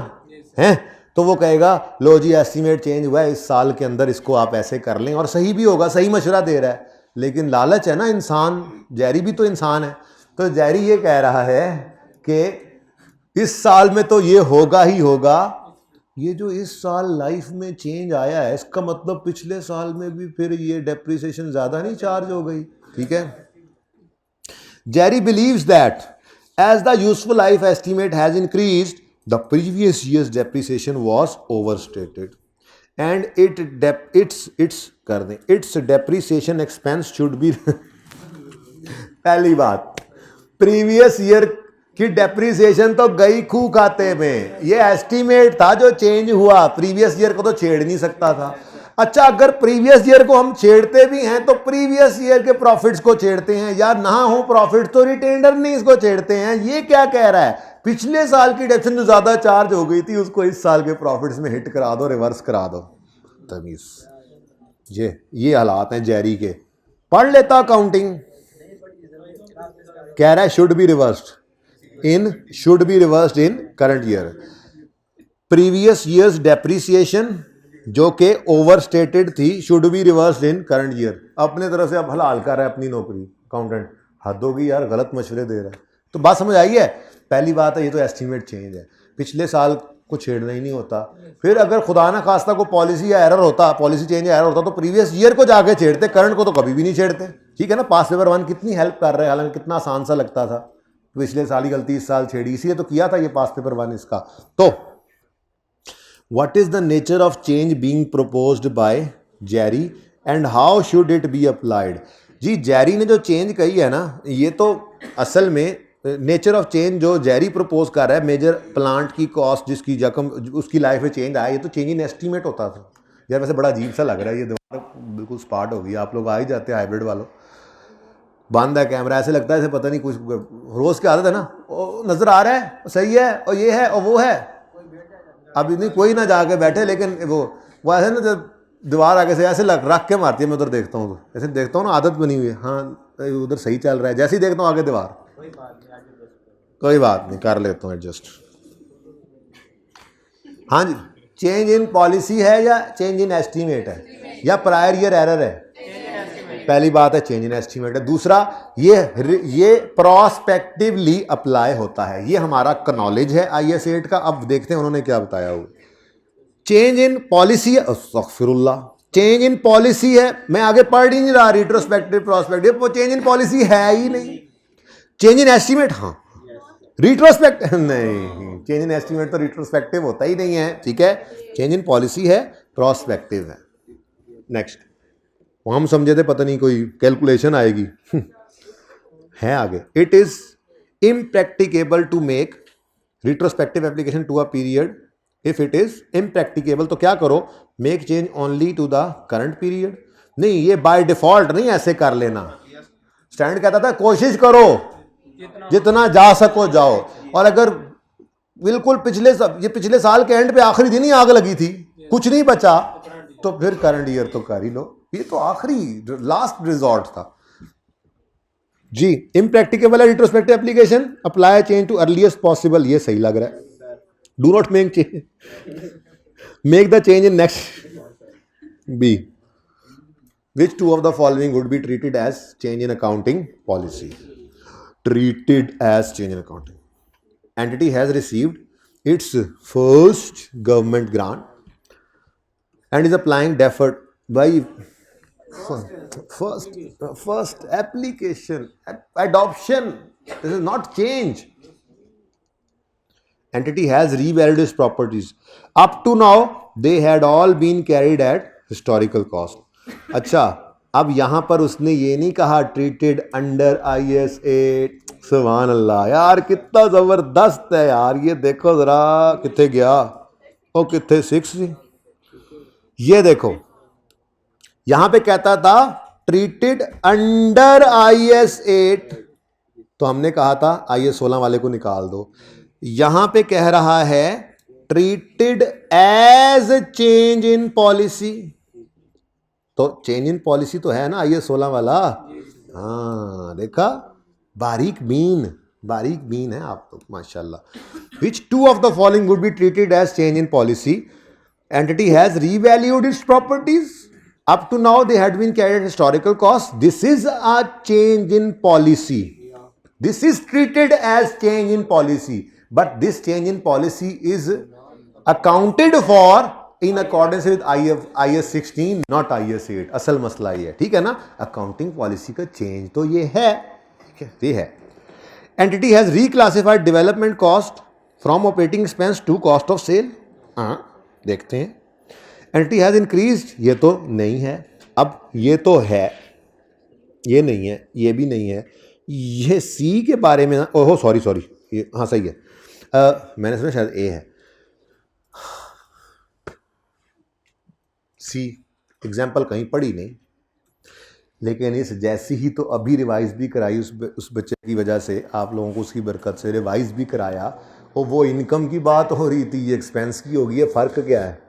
हैं। तो वो कहेगा लो जी एस्टीमेट चेंज हुआ है, इस साल के अंदर इसको आप ऐसे कर लें, और सही भी होगा, सही मशवरा दे रहा है। लेकिन लालच है ना इंसान, जैरी भी तो इंसान है। तो जैरी ये कह रहा है कि इस साल में तो ये होगा ही होगा, ये जो इस साल लाइफ में चेंज आया है इसका मतलब पिछले साल में भी फिर ये डेप्रिसिएशन ज़्यादा नहीं चार्ज हो गई, ठीक है। Jerry believes that as the useful life estimate has increased, the previous years depreciation was overstated and its depreciation expense should be पहली बात, प्रीवियस ईयर की डेप्रीसिएशन तो गई खूह खाते में, ये एस्टीमेट था जो चेंज हुआ, प्रीवियस ईयर को तो छेड़ नहीं सकता था। अच्छा, अगर प्रीवियस ईयर को हम छेड़ते भी हैं तो प्रीवियस ईयर के प्रॉफिट्स को छेड़ते हैं, या ना हो प्रॉफिट तो रिटेंड अर्निंग्स को छेड़ते हैं। ये क्या कह रहा है, पिछले साल की डेप्रिसिएशन जो ज्यादा चार्ज हो गई थी उसको इस साल के प्रॉफिट्स में हिट करा दो, रिवर्स करा दो, तमीज। ये हालात हैं जैरी के। पढ़ लेता अकाउंटिंग, कह रहा है should be reversed in current year. Previous years depreciation जो कि ओवरस्टेटेड थी should be reversed in current year. अपने तरफ से अब हलाल कर रहा है अपनी नौकरी अकाउंटेंट। हद होगी यार, गलत मशवरे दे रहा है। तो बात समझ आई है? पहली बात है ये तो एस्टीमेट चेंज है, पिछले साल को छेड़ना ही नहीं होता। फिर अगर खुदा ना खास्ता को पॉलिसी या एरर होता, पॉलिसी चेंज या एरर होता तो प्रीवियस ईयर को जाके छेड़ते, करंट को तो कभी भी नहीं छेड़ते। ठीक है ना? पास पेपर 1 कितनी हेल्प कर रहे हैं, हालांकि कितना आसान सा लगता था, पिछले साल ही गलती इस साल छेड़ी, इसीलिए तो किया था ये पास पेपर 1 इसका। तो what is the nature of change being proposed by Jerry and how should it be applied? जी जेरी ने जो चेंज कही है ना, ये तो असल में नेचर ऑफ चेंज जो जेरी प्रपोज कर रहा है, मेजर प्लांट की कॉस्ट जिसकी जख्म उसकी लाइफ में चेंज आया, ये तो चेंज इन एस्टीमेट होता था। यार वैसे बड़ा अजीब सा लग रहा है, ये दीवार बिल्कुल स्पार्ट हो गई। आप लोग आ ही जाते हैं हाइब्रिड वालों, बंद है कैमरा, ऐसे लगता है जैसे पता नहीं कुछ रोज की आदत है ना, नजर आ रहा है सही है और ये है और वो है। अभी नहीं कोई ना जाके बैठे, लेकिन वो ऐसे ना जब दीवार आगे से ऐसे रख के मारती है, मैं उधर देखता हूँ तो ऐसे देखता हूँ ना, आदत बनी हुई है। हाँ उधर सही चल रहा है, जैसे ही देखता हूँ आगे दीवार, कोई बात नहीं कर लेता हूँ एडजस्ट। हाँ जी, चेंज इन पॉलिसी है या चेंज इन एस्टीमेट है या प्रायर ईयर एरर है? पहली बात है चेंज इन एस्टीमेट है। दूसरा ये प्रोस्पेक्टिवली अप्लाई होता है, ये हमारा नॉलेज है IAS 8 का। अब देखते हैं उन्होंने क्या बताया हुआ। चेंज इन पॉलिसी है, चेंज इन पॉलिसी है, मैं आगे पढ़ ही नहीं रहा, retrospective prospective, change in policy है ही नहीं। चेंज इन एस्टीमेट, हाँ रिट्रोस्पेक्टिव नहीं, चेंज इन एस्टीमेट तो रिट्रोस्पेक्टिव होता ही नहीं है। ठीक है, चेंज इन पॉलिसी है, प्रोस्पेक्टिव है। नेक्स्ट, हम समझे थे पता नहीं कोई कैलकुलेशन आएगी है आगे। It is impracticable to make retrospective application to a period if it is impracticable, तो क्या करो, make change only to the current period. नहीं, ये बाय डिफॉल्ट नहीं ऐसे कर लेना। स्टैंडर्ड कहता था कोशिश करो जितना जा सको जाओ, और अगर बिल्कुल पिछले साल के एंड पे आखिरी दिन ही आग लगी थी, कुछ नहीं बचा, तो फिर करंट ईयर तो कर ही लो। ये तो आखिरी लास्ट रिजॉर्ट था जी। इम्प्रैक्टिकेबल है retrospective application, apply change to earliest possible, ये सही लग रहा है। Do not make change, make the change in next B. Which two of the following would be treated as change in accounting policy? Treated as change in accounting. Entity has received its first government grant and is applying deferred by first application adoption. This is not change. Entity has revalued its properties. Up to now, they had all been carried at historical cost. अच्छा, अब यहां पर उसने ये नहीं कहा ट्रीटेड अंडर IAS 8। सुभान अल्लाह यार, कितना जबरदस्त है यार। ये देखो जरा, किथे गया ओ, किथे 6 जी, ये देखो यहां पे कहता था ट्रीटेड अंडर IAS 8, तो हमने कहा था IAS 16 वाले को निकाल दो। यहां पे कह रहा है treated as change in policy, तो चेंज इन पॉलिसी तो है ना IAS 16 वाला। हाँ देखा, बारीक बीन है आप तो माशाल्लाह। Which two of the following would be treated as change in policy? Entity has revalued its properties. Up to now they had been carried at historical cost. This is a change in policy. This is treated as change in policy, but this change in policy is accounted for in accordance with IAS 16, not IAS 8। असल मसला ये है, ठीक है ना, अकाउंटिंग पॉलिसी का चेंज तो ये है, ये है। Entity has reclassified development cost from operating expense to cost of sale. हाँ देखते हैं। एंटिटी हैज इंक्रीज्ड, ये तो नहीं है, अब ये तो है, ये नहीं है, ये भी नहीं है। ये सी के बारे में, ओहो सॉरी, ये हाँ सही है, मैंने सुना शायद ए है। सी एग्जाम्पल कहीं पढ़ी नहीं, लेकिन इस जैसी ही तो अभी रिवाइज भी कराई उस बच्चे की वजह से, आप लोगों को उसकी बरकत से रिवाइज भी कराया, और वो इनकम की बात हो रही थी, ये एक्सपेंस की होगी है। फ़र्क क्या है?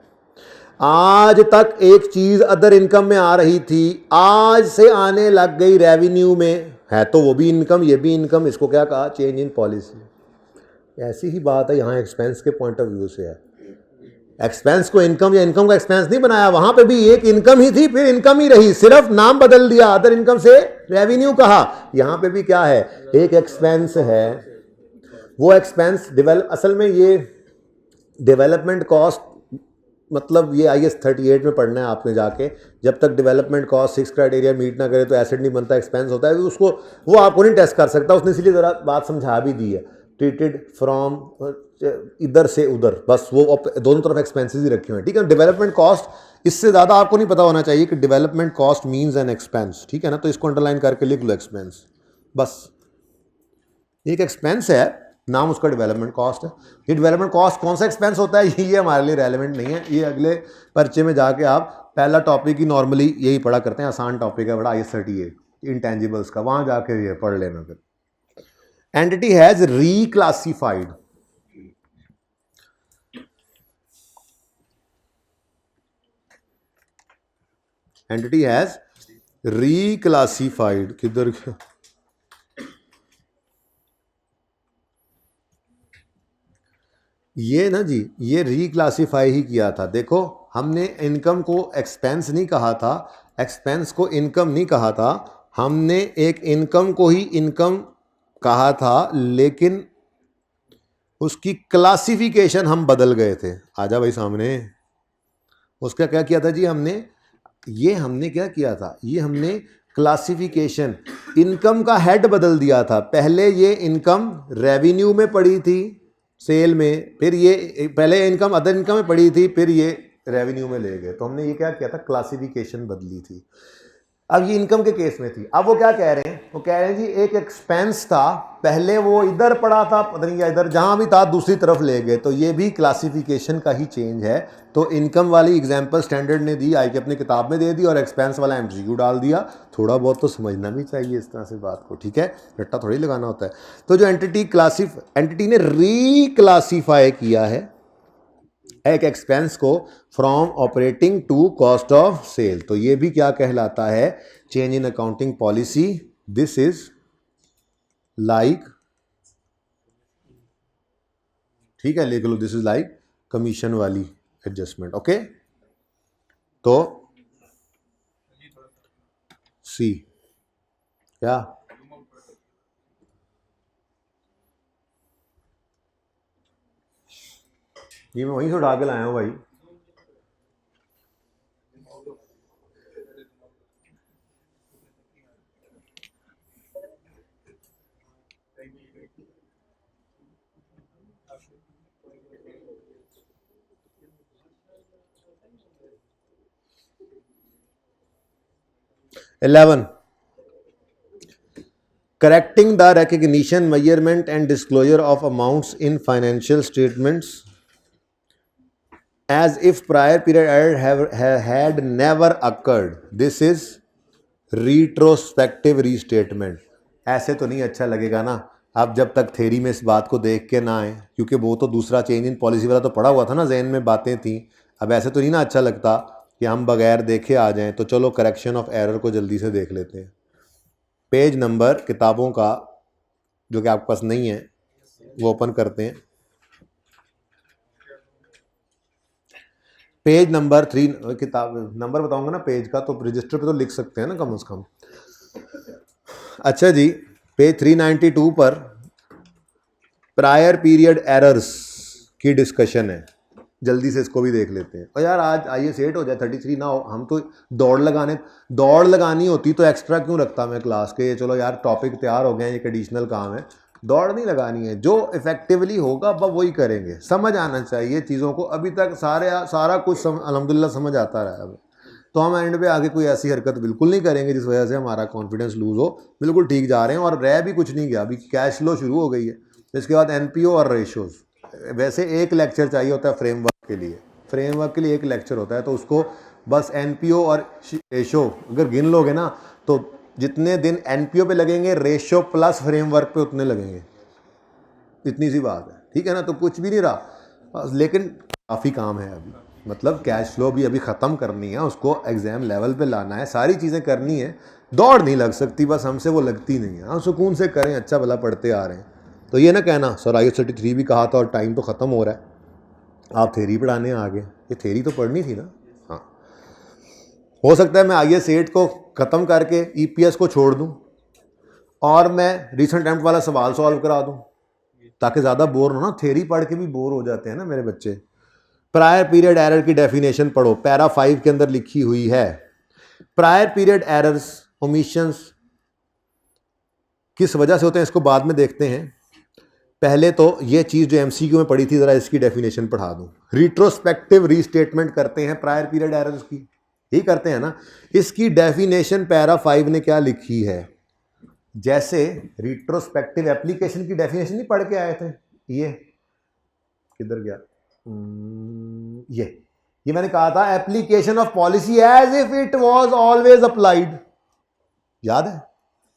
आज तक एक चीज अदर इनकम में आ रही थी, आज से आने लग गई रेवेन्यू में, है तो वो भी इनकम ये भी इनकम, इसको क्या कहा? Change in policy. ऐसी ही बात है यहाँ एक्सपेंस के पॉइंट ऑफ व्यू से है। एक्सपेंस को इनकम या इनकम का एक्सपेंस नहीं बनाया, वहां पे भी एक इनकम ही थी, फिर इनकम ही रही, सिर्फ नाम बदल दिया, अदर इनकम से रेवेन्यू कहा। यहां पे भी क्या है? एक एक्सपेंस है, वो एक्सपेंस असल में ये डेवलपमेंट कॉस्ट, मतलब ये IAS 38 में पढ़ना है आपने जाके, जब तक डेवलपमेंट कॉस्ट 6 क्राइटेरिया मीट ना करे तो एसेट नहीं बनता, एक्सपेंस होता है। तो उसको वो आपको नहीं टेस्ट कर सकता, उसने इसलिए ज़रा बात समझा भी दी है, ट्रीटेड फ्रॉम इधर से उधर, बस वो दोनों तरफ एक्सपेंसेस ही रखे हुए हैं, ठीक है। डेवलपमेंट कॉस्ट, इससे ज़्यादा आपको नहीं पता होना चाहिए कि development cost means an expense, ठीक है ना। तो इसको अंडरलाइन करके लिख लो एक्सपेंस, बस एक एक्सपेंस है, नाम उसका डेवलपमेंट कॉस्ट है। ये डेवलपमेंट कॉस्ट कौन सा एक्सपेंस होता है ये हमारे लिए रेलेवेंट नहीं है, ये अगले पर्चे में जाके आप पहला टॉपिक ही नॉर्मली यही पढ़ा करते हैं, आसान टॉपिक है बड़ा, IAS 38 इंटेंजिबल्स का, वहां जाके ये पढ़ लेना। फिर entity has reclassified, entity has reclassified, किधर ये ना जी, ये रीक्लासिफाई ही किया था। देखो हमने इनकम को एक्सपेंस नहीं कहा था, एक्सपेंस को इनकम नहीं कहा था, हमने एक इनकम को ही इनकम कहा था, लेकिन उसकी क्लासिफिकेशन हम बदल गए थे। आजा भाई सामने, उसका क्या किया था जी हमने? ये हमने क्या किया था? ये हमने क्लासिफिकेशन, इनकम का हेड बदल दिया था। पहले ये इनकम रेवेन्यू में पड़ी थी, सेल में, फिर ये पहले इनकम अदर इनकम में पड़ी थी, फिर ये रेवेन्यू में ले गए। तो हमने ये क्या किया था? क्लासिफिकेशन बदली थी। अब ये इनकम के केस में थी। अब वो क्या कह रहे हैं? वो कह रहे हैं जी एक एक्सपेंस था, पहले वो इधर पड़ा था, पता नहीं या इधर, जहां भी था दूसरी तरफ ले गए, तो ये भी क्लासिफिकेशन का ही चेंज है। तो इनकम वाली एग्जांपल स्टैंडर्ड ने दी, आई के अपनी किताब में दे दी, और एक्सपेंस वाला MCQ डाल दिया। थोड़ा बहुत तो समझना भी चाहिए इस तरह से बात को, ठीक है, रट्टा थोड़ी लगाना होता है। तो जो एंटिटी ने रीक्लासीफाई किया है एक एक्सपेंस को from operating to cost of sale, तो ये भी क्या कहलाता है? Change in accounting policy. This is like, ठीक है, लिख लो, दिस इज लाइक कमीशन वाली एडजस्टमेंट। ओके, तो सी क्या? ये मैं वहीं से उठा के लाया हूं भाई। Eleven, correcting the recognition, measurement and disclosure of amounts in financial statements as if prior period had never occurred. This is retrospective restatement. ऐसे तो नहीं अच्छा लगेगा ना, आप जब तक थ्योरी में इस बात को देख के ना आए, क्योंकि वो तो दूसरा चेंज इन पॉलिसी वाला तो पड़ा हुआ था ना, जहन में बातें थी। अब ऐसे तो नहीं ना अच्छा लगता कि हम बगैर देखे आ जाएं। तो चलो करेक्शन ऑफ एरर को जल्दी से देख लेते हैं। पेज नंबर किताबों का जो कि आपके पास नहीं है वो ओपन करते हैं। पेज नंबर 3, किताब नंबर बताऊंगा ना पेज का, तो रजिस्टर पे तो लिख सकते हैं ना कम से कम। अच्छा जी, पेज 392 पर प्रायर पीरियड एरर्स की डिस्कशन है, जल्दी से इसको भी देख लेते हैं। और यार आज IAS 8 हो जाए, 33 ना हो, हम तो दौड़ लगानी होती तो एक्स्ट्रा क्यों रखता मैं क्लास के। ये चलो यार टॉपिक तैयार हो गए, एक एडिशनल काम है, दौड़ नहीं लगानी है। जो इफेक्टिवली होगा अब वही करेंगे, समझ आना चाहिए चीज़ों को। अभी तक सारा कुछ अल्हम्दुलिल्लाह समझ आता रहा है, तो हम एंड पे आगे कोई ऐसी हरकत बिल्कुल नहीं करेंगे जिस वजह से हमारा कॉन्फिडेंस लूज हो। बिल्कुल ठीक जा रहे हैं, और रह भी कुछ नहीं गया। अभी कैश फ्लो शुरू हो गई है, इसके बाद NPO और रेशोज़। वैसे एक लेक्चर चाहिए होता है फ्रेमवर्क के लिए, फ्रेमवर्क के लिए एक लेक्चर होता है, तो उसको बस NPO और रेशो अगर गिन लोगे ना, तो जितने दिन NPO पे लगेंगे रेशो प्लस फ्रेमवर्क पे उतने लगेंगे। इतनी सी बात है, ठीक है ना। तो कुछ भी नहीं रहा, लेकिन काफ़ी काम है अभी। मतलब कैश फ्लो भी अभी ख़त्म करनी है, उसको एग्ज़ाम लेवल पे लाना है, सारी चीज़ें करनी है, दौड़ नहीं लग सकती, बस हमसे वो लगती नहीं है। हाँ सुकून से करें, अच्छा भला पढ़ते आ रहे हैं। तो ये ना कहना सर IS-33 भी कहा था और टाइम तो ख़त्म हो रहा है, आप थेरी पढ़ाने आ गए। ये थेरी तो पढ़नी थी ना। हाँ, हो सकता है मैं IS-8 को ख़त्म करके EPS को छोड़ दूँ और मैं रीसेंट अटेम्प्ट वाला सवाल सॉल्व करा दूँ, ताकि ज़्यादा बोर हो ना, थेरी पढ़ के भी बोर हो जाते हैं ना मेरे बच्चे। प्रायर पीरियड एरर की डेफिनेशन पढ़ो, पैरा 5 के अंदर लिखी हुई है। प्रायर पीरियड एरर्स, ओमिशंस किस वजह से होते हैं इसको बाद में देखते हैं। पहले तो ये चीज़ जो MCQ में पढ़ी थी, ज़रा इसकी डेफिनेशन पढ़ा दूँ। रिट्रोस्पेक्टिव रीस्टेटमेंट करते हैं प्रायर पीरियड एरर्स की, यही करते हैं ना। इसकी डेफिनेशन पैरा 5 ने क्या लिखी है, जैसे रिट्रोस्पेक्टिव एप्लीकेशन की डेफिनेशन नहीं पढ़ के आए थे, ये किधर गया, ये मैंने कहा था application of policy as if it was always applied, याद है?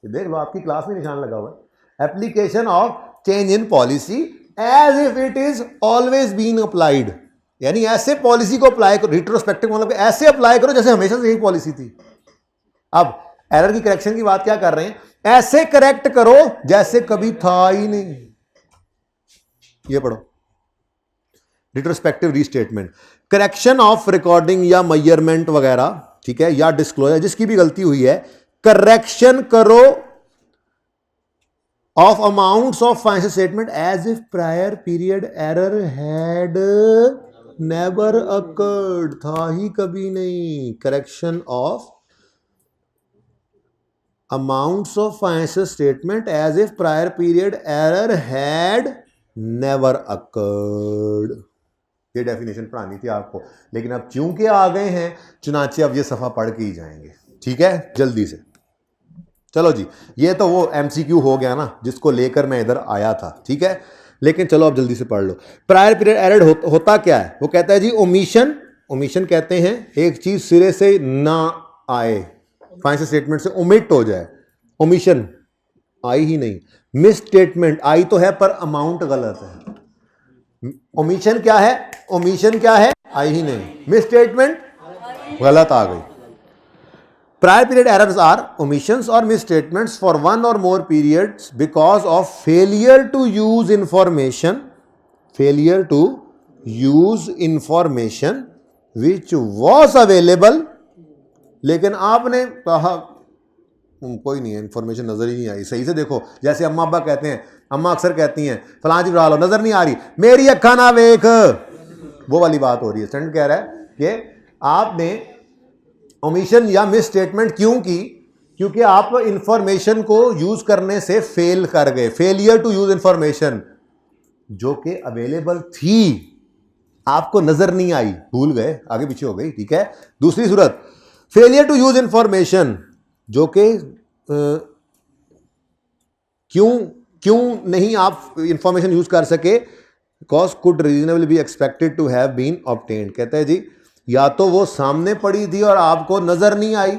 ये देख लो, आपकी क्लास में निशान लगा हुआ है, application of change in policy as if it is always been applied, यानी ऐसे पॉलिसी को अप्लाई करो। रिट्रोस्पेक्टिव मतलब ऐसे अप्लाई करो जैसे हमेशा से यही पॉलिसी थी। अब एरर की करेक्शन की बात क्या कर रहे हैं, ऐसे करेक्ट करो जैसे कभी था ही नहीं। ये पढ़ो, retrospective restatement, correction of recording या मेजरमेंट वगैरह, ठीक है, या डिस्क्लोजर, जिसकी भी गलती हुई है, करेक्शन करो of amounts of financial statement as if prior period error had never occurred, था ही कभी नहीं। Correction of amounts of financial statement as if prior period error had never occurred। ये डेफिनेशन पढ़ानी थी आपको, लेकिन अब चूंकि आ गए हैं चुनाचे अब ये सफा पढ़ के ही जाएंगे, ठीक है, जल्दी से। चलो जी, ये तो वो MCQ हो गया ना जिसको लेकर मैं इधर आया था, ठीक है, लेकिन चलो अब जल्दी से पढ़ लो। प्रायर पीरियड एरर होता क्या है, वो कहता है जी ओमिशन, ओमिशन कहते हैं एक चीज सिरे से ना आए, फाइनेंशियल स्टेटमेंट से ओमिट हो जाए, ओमिशन आई ही नहीं। मिस स्टेटमेंट आई तो है पर अमाउंट गलत है। ओमिशन क्या है, ओमिशन क्या है, आई ही नहीं, मिस स्टेटमेंट गलत आ गई। Prior period errors are omissions or misstatements for one or more periods because of failure to use information, failure to use information which was available, लेकिन आपने कहा कोई नहीं है, इंफॉर्मेशन नजर ही नहीं आई। सही से देखो, जैसे अम्मा अब्बा कहते हैं, अम्मा अक्सर कहती हैं फलां चीज बना लो, नजर नहीं आ रही, मेरी अक्खा ना वेख, वो वाली बात हो रही है। स्टूडेंट कह रहा है कि आपने ओमिशन या मिस स्टेटमेंट क्यों की, क्योंकि आप इंफॉर्मेशन को यूज करने से फेल कर गए, फेलियर टू यूज इंफॉर्मेशन जो कि अवेलेबल थी, आपको नजर नहीं आई, भूल गए, आगे पीछे हो गई, ठीक है। दूसरी सूरत, फेलियर टू यूज इंफॉर्मेशन जो कि क्यों नहीं आप इंफॉर्मेशन यूज कर सके, cause could reasonably be expected to have been obtained. कहते हैं जी या तो वो सामने पड़ी थी और आपको नजर नहीं आई,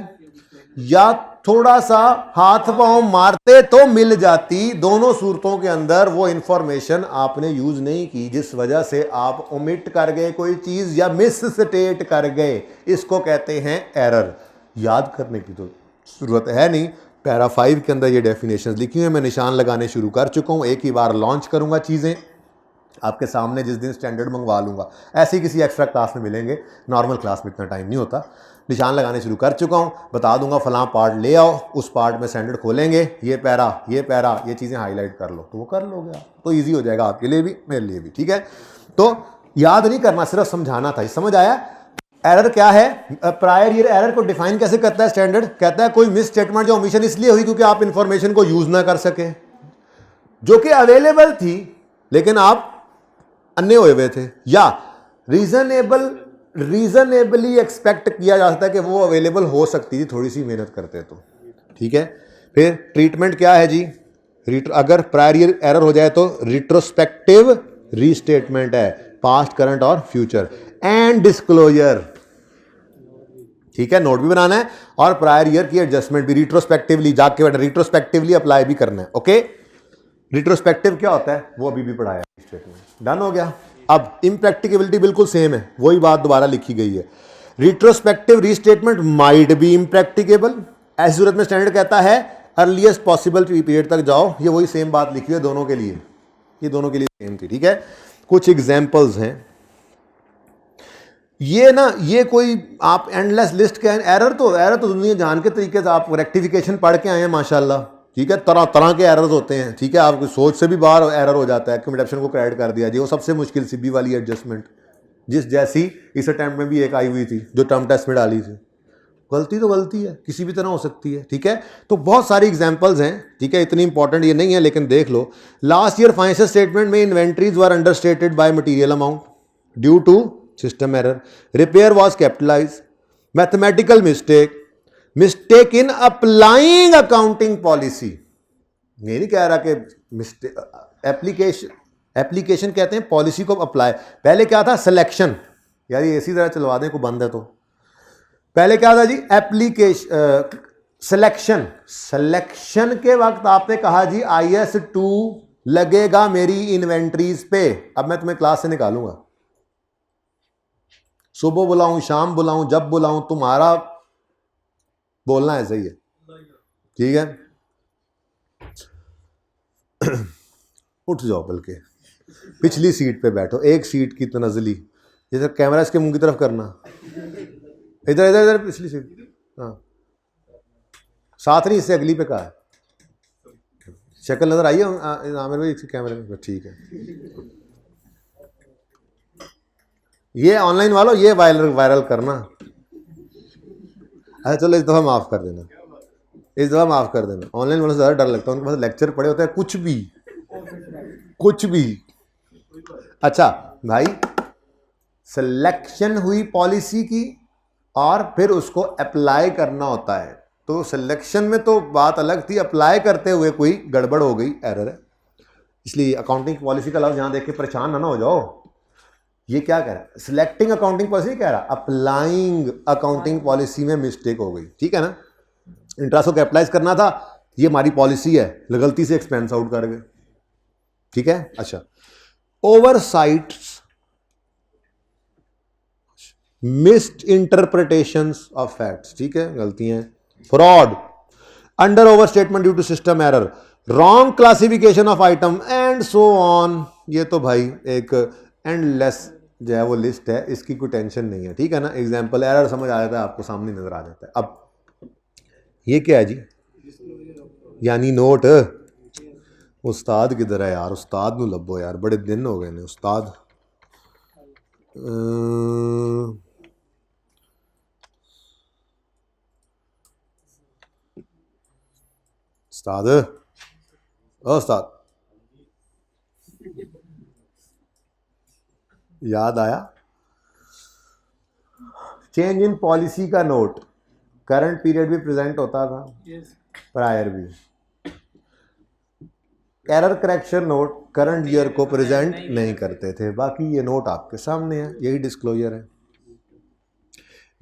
या थोड़ा सा हाथ पांव मारते तो मिल जाती। दोनों सूरतों के अंदर वो इंफॉर्मेशन आपने यूज नहीं की, जिस वजह से आप ओमिट कर गए कोई चीज या मिस स्टेट कर गए, इसको कहते हैं एरर। याद करने की तो जरूरत है नहीं, पैरा 5 के अंदर ये डेफिनेशंस लिखी हुई है, मैं निशान लगाने शुरू कर चुका हूं, एक ही बार लॉन्च करूंगा चीजें आपके सामने, जिस दिन स्टैंडर्ड मंगवा लूंगा। ऐसे ही किसी एक्स्ट्रा क्लास में मिलेंगे, नॉर्मल क्लास में इतना टाइम नहीं होता। निशान लगाने शुरू कर चुका हूं, बता दूंगा फलां पार्ट ले आओ, उस पार्ट में स्टैंडर्ड खोलेंगे, ये पैरा ये चीज़ें हाईलाइट कर लो, तो वो कर लोगे आप, तो ईजी हो जाएगा आपके लिए भी मेरे लिए भी, ठीक है। तो याद नहीं करना, सिर्फ समझाना था। समझ आया? एरर क्या है, प्रायर ईयर एरर को डिफाइन कैसे करता है स्टैंडर्ड? कहता है कोई मिस स्टेटमेंट जो ओमिशन इसलिए हुई क्योंकि आप इंफॉर्मेशन को यूज ना कर सके, जो कि अवेलेबल थी लेकिन आप अन्य हुए थे, या रीजनेबली एक्सपेक्ट किया जा सकता है कि वो अवेलेबल हो सकती थी, थोड़ी सी मेहनत करते तो, ठीक है। फिर ट्रीटमेंट क्या है जी, अगर प्रायर ईयर एरर हो जाए तो रिट्रोस्पेक्टिव रीस्टेटमेंट है, पास्ट, करंट और फ्यूचर, एंड डिस्क्लोजर, ठीक है, नोट भी बनाना है, और प्रायर ईयर की एडजस्टमेंट भी रिट्रोस्पेक्टिवली जाके बैठा, रिट्रोस्पेक्टिवली अप्लाई भी करना है, ओके। रिट्रोस्पेक्टिव क्या होता है वो अभी भी पढ़ाया, स्टेटमेंट डन हो गया। अब इम्प्रैक्टिकेबिलिटी बिल्कुल सेम है, वही बात दोबारा लिखी गई है। Retrospective restatement might be impracticable, ऐसी सूरत में स्टैंडर्ड कहता है अर्लीस्ट पॉसिबल पीरियड तक जाओ। ये वही सेम बात लिखी है दोनों के लिए, ये दोनों के लिए सेम थी, ठीक है। कुछ एग्जाम्पल्स हैं, ये ना, ये कोई आप एंडलेस लिस्ट के एरर तो दुनिया जान के तरीके से आप रेक्टिफिकेशन पढ़ के आए हैं माशाल्लाह, ठीक है। तरह तरह के एरर्स होते हैं, ठीक है। आपको सोच से भी बाहर एरर हो जाता है, कमिटेशन को क्रेडिट कर दिया जी, वो सबसे मुश्किल सीबी वाली एडजस्टमेंट, जिस जैसी इस अटैम्प्ट में भी एक आई हुई थी जो टर्म टेस्ट में डाली थी। गलती तो गलती है, किसी भी तरह हो सकती है, ठीक है। तो बहुत सारी एग्जांपल्स हैं, ठीक है, इतनी इंपॉर्टेंट ये नहीं है, लेकिन देख लो। लास्ट ईयर फाइनेंशियल स्टेटमेंट में inventories were understated by material amount due to system error, repair was capitalized, mathematical mistake in applying accounting policy. ये नहीं कह रहा कि एप्लीकेशन कहते हैं पॉलिसी को अप्लाई। पहले क्या था, सिलेक्शन, यार ये इसी तरह चलवा दें, को बंद है तो। पहले क्या था जी, एप्लीकेशन सिलेक्शन के वक्त आपने कहा जी IS2 लगेगा मेरी इन्वेंट्रीज पे। अब मैं तुम्हें क्लास से निकालूंगा, सुबह बुलाऊं शाम बुलाऊं जब बुलाऊं, तुम्हारा बोलना ऐसा ही है, ठीक है। उठ जाओ, बल्कि पिछली सीट पे बैठो, एक सीट की तनजली, जैसे कैमरा इसके मुंह की तरफ करना, इधर इधर इधर पिछली सीट, हाँ साथ नहीं, इससे अगली पे कहा है। शक्ल नजर आई है आमिर भाई कैमरे में, ठीक है। ये ऑनलाइन वालों ये वायरल करना। अच्छा चलो इस दफ़ा माफ़ कर देना, इस दफ़ा माफ़ कर देना। ऑनलाइन वालों से ज़्यादा डर लगता है, उनके पास लेक्चर पड़े होते हैं, कुछ भी। अच्छा भाई, सिलेक्शन हुई पॉलिसी की और फिर उसको अप्लाई करना होता है। तो सिलेक्शन में तो बात अलग थी, अप्लाई करते हुए कोई गड़बड़ हो गई, एरर है। इसलिए अकाउंटिंग पॉलिसी का लफ्ज़ यहाँ देख के परेशान ना हो जाओ। ये क्या कह रहा है, सिलेक्टिंग अकाउंटिंग पॉलिसी कह रहा, अप्लाइंग अकाउंटिंग पॉलिसी में मिस्टेक हो गई, ठीक है ना। इंटरेस्ट को कैपिटलाइज करना था, ये हमारी पॉलिसी है, गलती से एक्सपेंस आउट कर गए, ठीक है। अच्छा, oversights, missed interpretations of facts, ठीक है, गलतियां। Fraud, under over statement due to system error, wrong classification of item and so on. ये तो भाई एक एंडलेस जो है वो लिस्ट है, इसकी कोई टेंशन नहीं है, ठीक है ना। एग्जाम्पल एरर समझ आ जाता है, आपको सामने नजर आ जाता है। अब ये क्या है जी, यानी नोट। उस्ताद किधर है यार, उस्ताद नू लभो यार, बड़े दिन हो गए ने उस्ताद। उस्ताद, उस्ताद याद आया, चेंज इन पॉलिसी का नोट, करंट पीरियड भी प्रेजेंट होता था, प्रायर भी। Error correction note current year को प्रेजेंट नहीं करते थे। बाकी ये नोट आपके सामने है, यही डिस्क्लोजर है।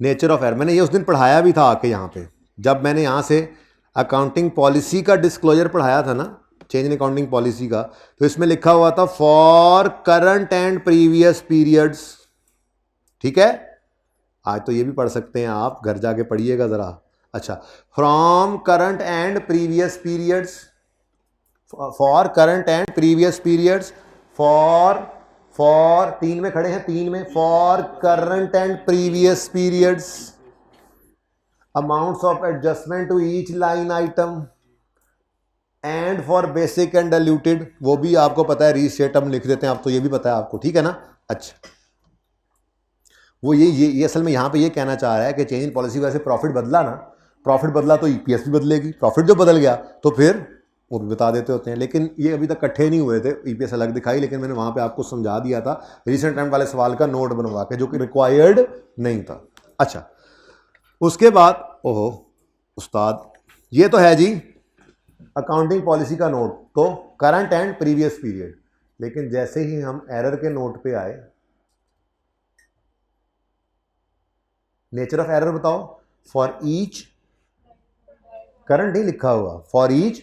नेचर ऑफ एरर मैंने ये उस दिन पढ़ाया भी था आके यहाँ पे, जब मैंने यहाँ से अकाउंटिंग पॉलिसी का डिस्क्लोजर पढ़ाया था ना, चेंज इन अकाउंटिंग पॉलिसी का, तो इसमें लिखा हुआ था for current and previous periods, ठीक है। आज तो ये भी पढ़ सकते हैं आप, घर जाके पढ़िएगा जरा। अच्छा, from current and previous periods, for current and previous periods, for तीन में खड़े हैं, तीन में for current and previous periods, amounts of adjustment to each line item and for basic and diluted, वो भी आपको पता है, रीस्टेट हम लिख देते हैं, आप तो ये भी पता है आपको, ठीक है ना। अच्छा, वो ये असल में यहाँ पे ये कहना चाह रहा है कि चेंज इन पॉलिसी वजह से प्रॉफिट बदला ना, प्रॉफिट बदला तो ईपीएस भी बदलेगी, प्रॉफिट जो बदल गया तो फिर वो भी बता देते होते हैं। लेकिन ये अभी तक इकट्ठे नहीं हुए थे, ईपीएस अलग दिखाई, लेकिन मैंने वहाँ पे आपको समझा दिया था रिसेंट टाइम वाले सवाल का नोट बनवा के, जो कि रिक्वायर्ड नहीं था। अच्छा, उसके बाद ओहो उस्ताद, ये तो है जी अकाउंटिंग पॉलिसी का नोट, तो करंट एंड प्रीवियस पीरियड। लेकिन जैसे ही हम एरर के नोट पे आए, नेचर ऑफ एरर बताओ, फॉर ईच, करंट नहीं लिखा हुआ, फॉर ईच,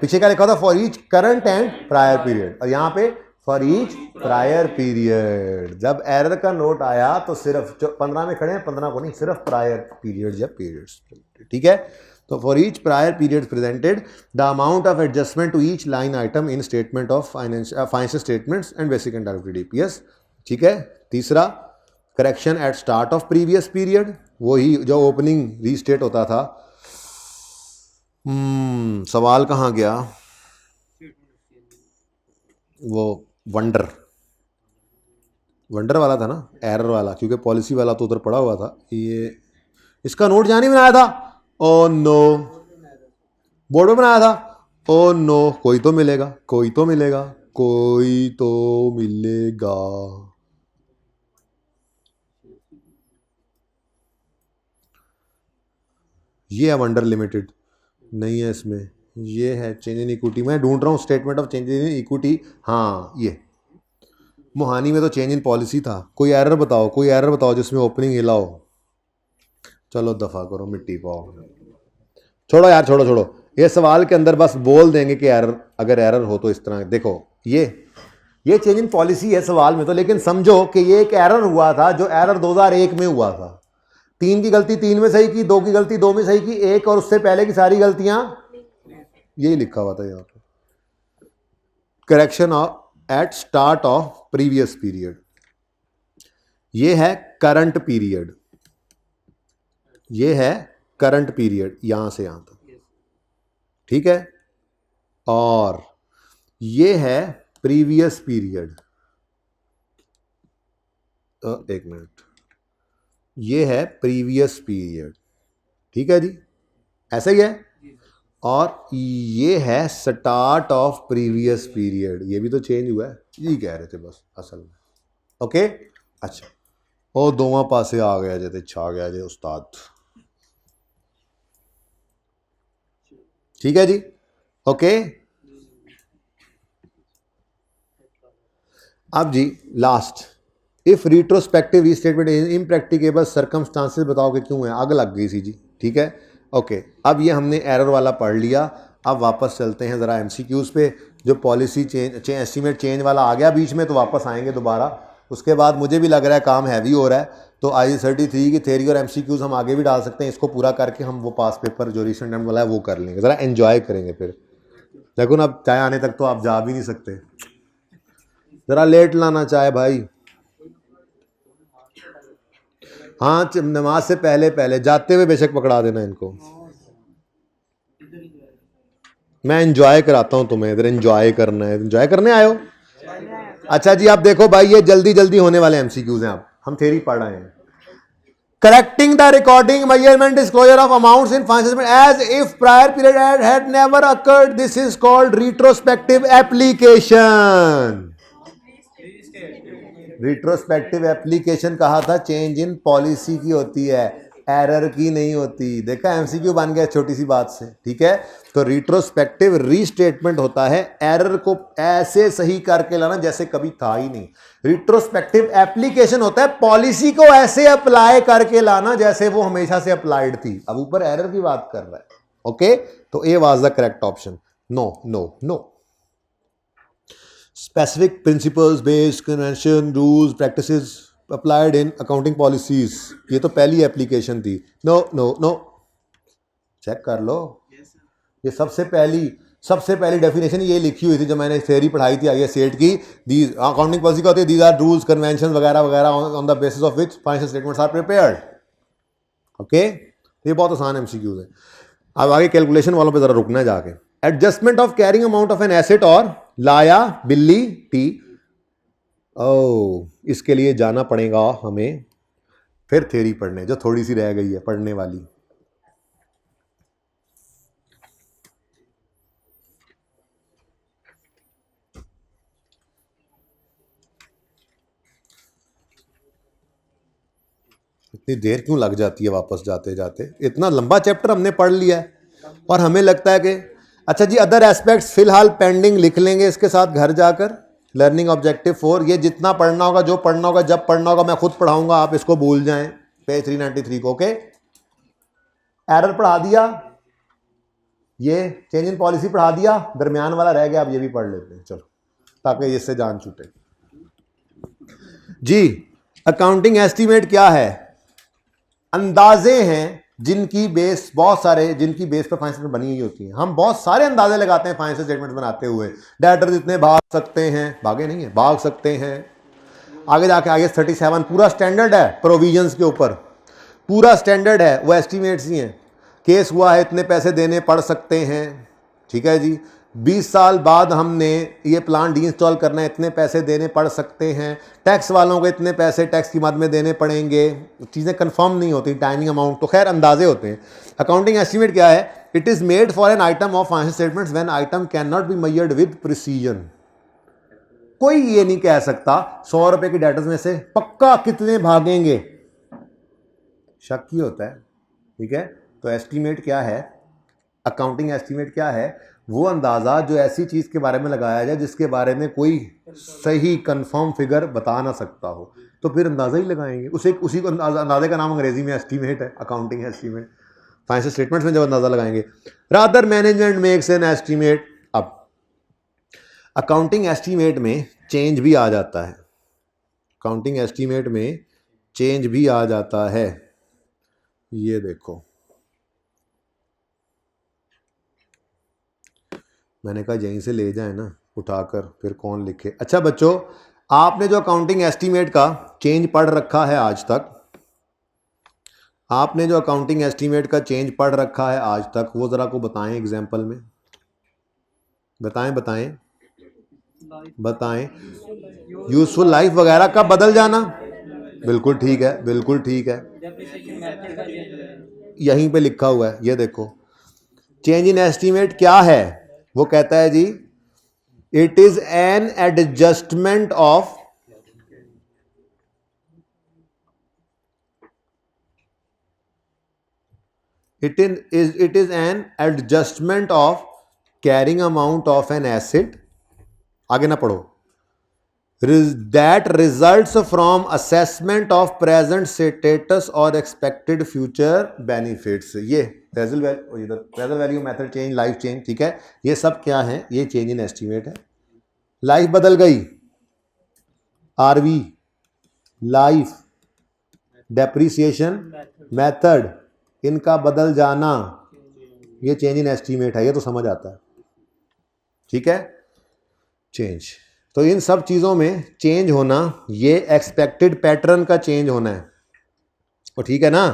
पीछे क्या लिखा था, for each current and prior period, और यहां पे फॉर ईच प्रायर पीरियड। जब एरर का नोट आया तो सिर्फ 15 में खड़े हैं, 15 को नहीं, सिर्फ प्रायर पीरियड या पीरियड्स, ठीक है। तो for each prior period presented the amount of adjustment to each line item in statement of financial statements and basic and direct DPS, ठीक है। तीसरा, correction at start of previous period, वही जो ओपनिंग रीस्टेट होता था। सवाल कहाँ गया, वो वंडर वाला था ना, एरर वाला, क्योंकि पॉलिसी वाला तो उधर पड़ा हुआ था। ये इसका नोट जाने बनाया था, ओ नो, बोर्ड में बनाया था, ओ नो, कोई तो मिलेगा, कोई तो मिलेगा, कोई तो मिलेगा। ये है वंडर लिमिटेड, नहीं है इसमें, ये है चेंज इन इक्विटी। मैं ढूंढ रहा हूँ statement of change in equity, हाँ ये मोहानी में तो चेंज इन पॉलिसी था। कोई एरर बताओ, कोई एरर बताओ जिसमें ओपनिंग हिला हो। चलो दफा करो, मिट्टी पाओ, छोड़ो यार, छोड़ो छोड़ो, ये सवाल के अंदर बस बोल देंगे कि एरर, अगर एरर हो तो इस तरह। देखो ये चेंज इन पॉलिसी है सवाल में तो, लेकिन समझो कि ये एक एरर हुआ था, जो एरर 2001 में हुआ था। 3 की गलती 3 में सही की, 2 की गलती 2 में सही की, 1 और उससे पहले की सारी गलतियां, यही लिखा हुआ था यहाँ पे, correction at start of previous period. ये है करंट पीरियड, ये है करंट पीरियड, यहां से यहां तक, ठीक है। और ये है प्रीवियस पीरियड, एक मिनट, ये है प्रीवियस पीरियड, ठीक है जी, ऐसा ही है। और ये है स्टार्ट ऑफ प्रीवियस पीरियड, ये भी तो चेंज हुआ है, यही कह रहे थे बस असल में, ओके। अच्छा, ओ दोवां पासे आ गया जे ते छा गया जे उस्ताद, ठीक है जी, ओके। अब जी last, if retrospective restatement is impracticable circumstances, बताओ कि क्यों है, आग लग गई सी जी, ठीक है, ओके। अब ये हमने एरर वाला पढ़ लिया, अब वापस चलते हैं ज़रा एमसीक्यूज़ पे। जो पॉलिसी चेंज एस्टीमेट चेंज वाला आ गया बीच में, तो वापस आएंगे दोबारा। उसके बाद मुझे भी लग रहा है काम हैवी हो रहा है, तो IE33 की थ्योरी और एमसीक्यूज़ हम आगे भी डाल सकते हैं। इसको पूरा करके हम वो पास पेपर जो रिसेंट टाइम वाला है वो कर लेंगे, ज़रा एंजॉय करेंगे। फिर देखो ना, अब चाय आने तक तो आप जा भी नहीं सकते, ज़रा लेट लाना चाहे भाई। हाँ, नमाज से पहले पहले जाते हुए बेशक पकड़ा देना इनको, मैं एंजॉय कराता हूँ तुम्हें, इधर एंजॉय करना है, एंजॉय करने आए हो। अच्छा जी, आप देखो भाई, ये जल्दी जल्दी होने वाले एमसीक्यूज हैं, आप हम थ्योरी पढ़ रहे हैं। Correcting the recording measurement disclosure of amounts in financial as if prior period had never occurred, this is called retrospective application. Retrospective application कहा था, चेंज इन पॉलिसी की होती है, एरर की नहीं होती। देखा, एमसीक्यू बन गया छोटी सी बात से, ठीक है। तो रिट्रोस्पेक्टिव रीस्टेटमेंट होता है एरर को ऐसे सही करके लाना जैसे कभी था ही नहीं। रिट्रोस्पेक्टिव एप्लीकेशन होता है पॉलिसी को ऐसे अप्लाई करके लाना जैसे वो हमेशा से अप्लाइड थी। अब ऊपर एरर की बात कर रहा है, ओके। तो A was the correct option, no no no. Specific principles based convention rules practices applied in accounting policies, ये तो पहली एप्लीकेशन थी। नो नो नो, चेक कर लो, ये सबसे पहली डेफिनेशन ये लिखी हुई थी जब मैंने थ्योरी पढ़ाई थी IAS 8 की। दीज अकाउंटिंग पॉलिसी का होती है, दीज आर रूल्स कन्वेंशन वगैरह वगैरह on the basis of which financial statements are prepared, okay. ये बहुत आसान एमसीक्यूज है। अब आगे कैलकुलेशन वालों पे जरा रुकना है जाके। Adjustment of carrying amount of an asset और लाया बिल्ली टी, ओ इसके लिए जाना पड़ेगा हमें फिर थ्योरी पढ़ने, जो थोड़ी सी रह गई है पढ़ने वाली। इतनी देर क्यों लग जाती है वापस जाते जाते, इतना लंबा चैप्टर हमने पढ़ लिया है और हमें लगता है कि अच्छा जी अदर एस्पेक्ट्स फिलहाल पेंडिंग लिख लेंगे इसके साथ घर जाकर। लर्निंग ऑब्जेक्टिव 4, ये जितना पढ़ना होगा, जो पढ़ना होगा, जब पढ़ना होगा मैं खुद पढ़ाऊंगा, आप इसको भूल जाएं। पेज 393 को, ओके। एरर पढ़ा दिया, ये चेंज इन पॉलिसी पढ़ा दिया, दरमियान वाला रह गया, अब ये भी पढ़ लेते हैं, चलो। ताकि इससे जान छूटे जी। अकाउंटिंग एस्टीमेट क्या है? अंदाजे हैं जिनकी बेस बहुत सारे, जिनकी बेस पर फाइनेंशियल स्टेटमेंट बनी हुई होती हैं। हम बहुत सारे अंदाजे लगाते हैं फाइनेंशियल स्टेटमेंट बनाते हुए। डेटर्स इतने भाग सकते हैं, भागे नहीं है, भाग सकते हैं। आगे जाके आगे 37 पूरा स्टैंडर्ड है प्रोविजंस के ऊपर, पूरा स्टैंडर्ड है, वो एस्टीमेट्स ही हैं। केस हुआ है, इतने पैसे देने पड़ सकते हैं, ठीक है जी। 20 साल बाद हमने ये प्लान डी इंस्टॉल करना है, इतने पैसे देने पड़ सकते हैं। टैक्स वालों को इतने पैसे टैक्स की मद में देने पड़ेंगे। चीज़ें कंफर्म नहीं होती, टाइमिंग अमाउंट तो खैर अंदाजे होते हैं। अकाउंटिंग एस्टीमेट क्या है? It is made for an item of financial statements when item can not be measured with precision. कोई ये नहीं कह सकता 100 रुपए के डेटर्स में से पक्का कितने भागेंगे, शक ही होता है, ठीक है। तो एस्टीमेट क्या है? अकाउंटिंग एस्टीमेट क्या है? वो अंदाज़ा जो ऐसी चीज़ के बारे में लगाया जाए जिसके बारे में कोई सही कंफर्म फिगर बता ना सकता हो, तो फिर अंदाज़ा ही लगाएंगे उसी को अंदाजे का नाम अंग्रेजी में एस्टीमेट है, अकाउंटिंग एस्टीमेट। फाइनेंशियल स्टेटमेंट्स में जब अंदाज़ा लगाएंगे, rather management makes an estimate. अब अकाउंटिंग एस्टीमेट में चेंज भी आ जाता है, अकाउंटिंग एस्टीमेट में चेंज भी आ जाता है। ये देखो, मैंने कहा यहीं से ले जाए ना उठाकर, फिर कौन लिखे। अच्छा बच्चों, आपने जो अकाउंटिंग एस्टीमेट का चेंज पढ़ रखा है आज तक, आपने जो अकाउंटिंग एस्टीमेट का चेंज पढ़ रखा है आज तक, वो ज़रा को बताएं एग्जाम्पल में, बताएं बताएं बताएं। यूजफुल लाइफ वगैरह का बदल जाना, बिल्कुल ठीक है, बिल्कुल ठीक है, यहीं पे लिखा हुआ है, ये देखो। चेंज इन एस्टीमेट क्या है? वो कहता है जी, it is an adjustment of, it is an adjustment of carrying amount of an asset, आगे ना पढ़ो, that results from assessment of present status or expected future benefits। ये present value method change, life change, ठीक है। ये सब क्या है? ये चेंज इन एस्टीमेट है। लाइफ बदल गई, आरवी, लाइफ, डेप्रिसिएशन मेथड, इनका बदल जाना, ये चेंज इन एस्टीमेट है। ये तो समझ आता है, ठीक है। चेंज, तो इन सब चीज़ों में चेंज होना, ये एक्सपेक्टेड पैटर्न का चेंज होना है, और ठीक है ना।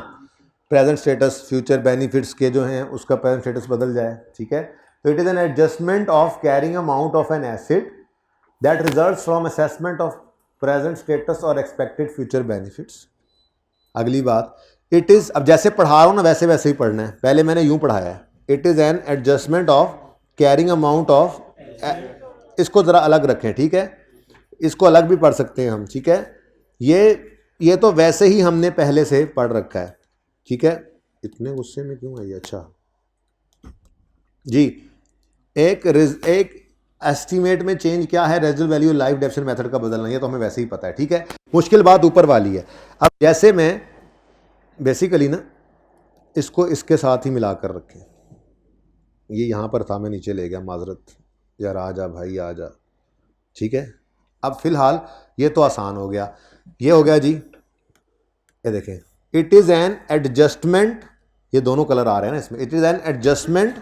प्रेजेंट स्टेटस, फ्यूचर बेनिफिट्स के जो हैं उसका प्रेजेंट स्टेटस बदल जाए, ठीक है। तो it is an adjustment of carrying amount of an asset that results from assessment of present status और एक्सपेक्टेड फ्यूचर बेनिफिट्स। अगली बात, इट इज़, अब जैसे पढ़ा रहा हूँ ना वैसे वैसे ही पढ़ना है, पहले मैंने यूँ पढ़ाया है। It is an adjustment of carrying amount of, इसको ज़रा अलग रखें, ठीक है, इसको अलग भी पढ़ सकते हैं हम, ठीक है। ये तो वैसे ही हमने पहले से पढ़ रखा है, ठीक है। इतने गुस्से में क्यों आई? अच्छा जी, एक एस्टीमेट में चेंज क्या है? Residual value life depreciation method का बदलना, ये तो हमें वैसे ही पता है, ठीक है। मुश्किल बात ऊपर वाली है। अब जैसे मैं बेसिकली ना इसको इसके साथ ही मिला कर रखें, ये यहाँ पर था, मैं नीचे ले गया, माजरत यार, आ जा भाई आ जा, ठीक है। अब फिलहाल ये तो आसान हो गया, ये हो गया जी। ये देखें, इट इज़ एन एडजस्टमेंट, ये दोनों कलर आ रहे हैं ना इसमें। It is an adjustment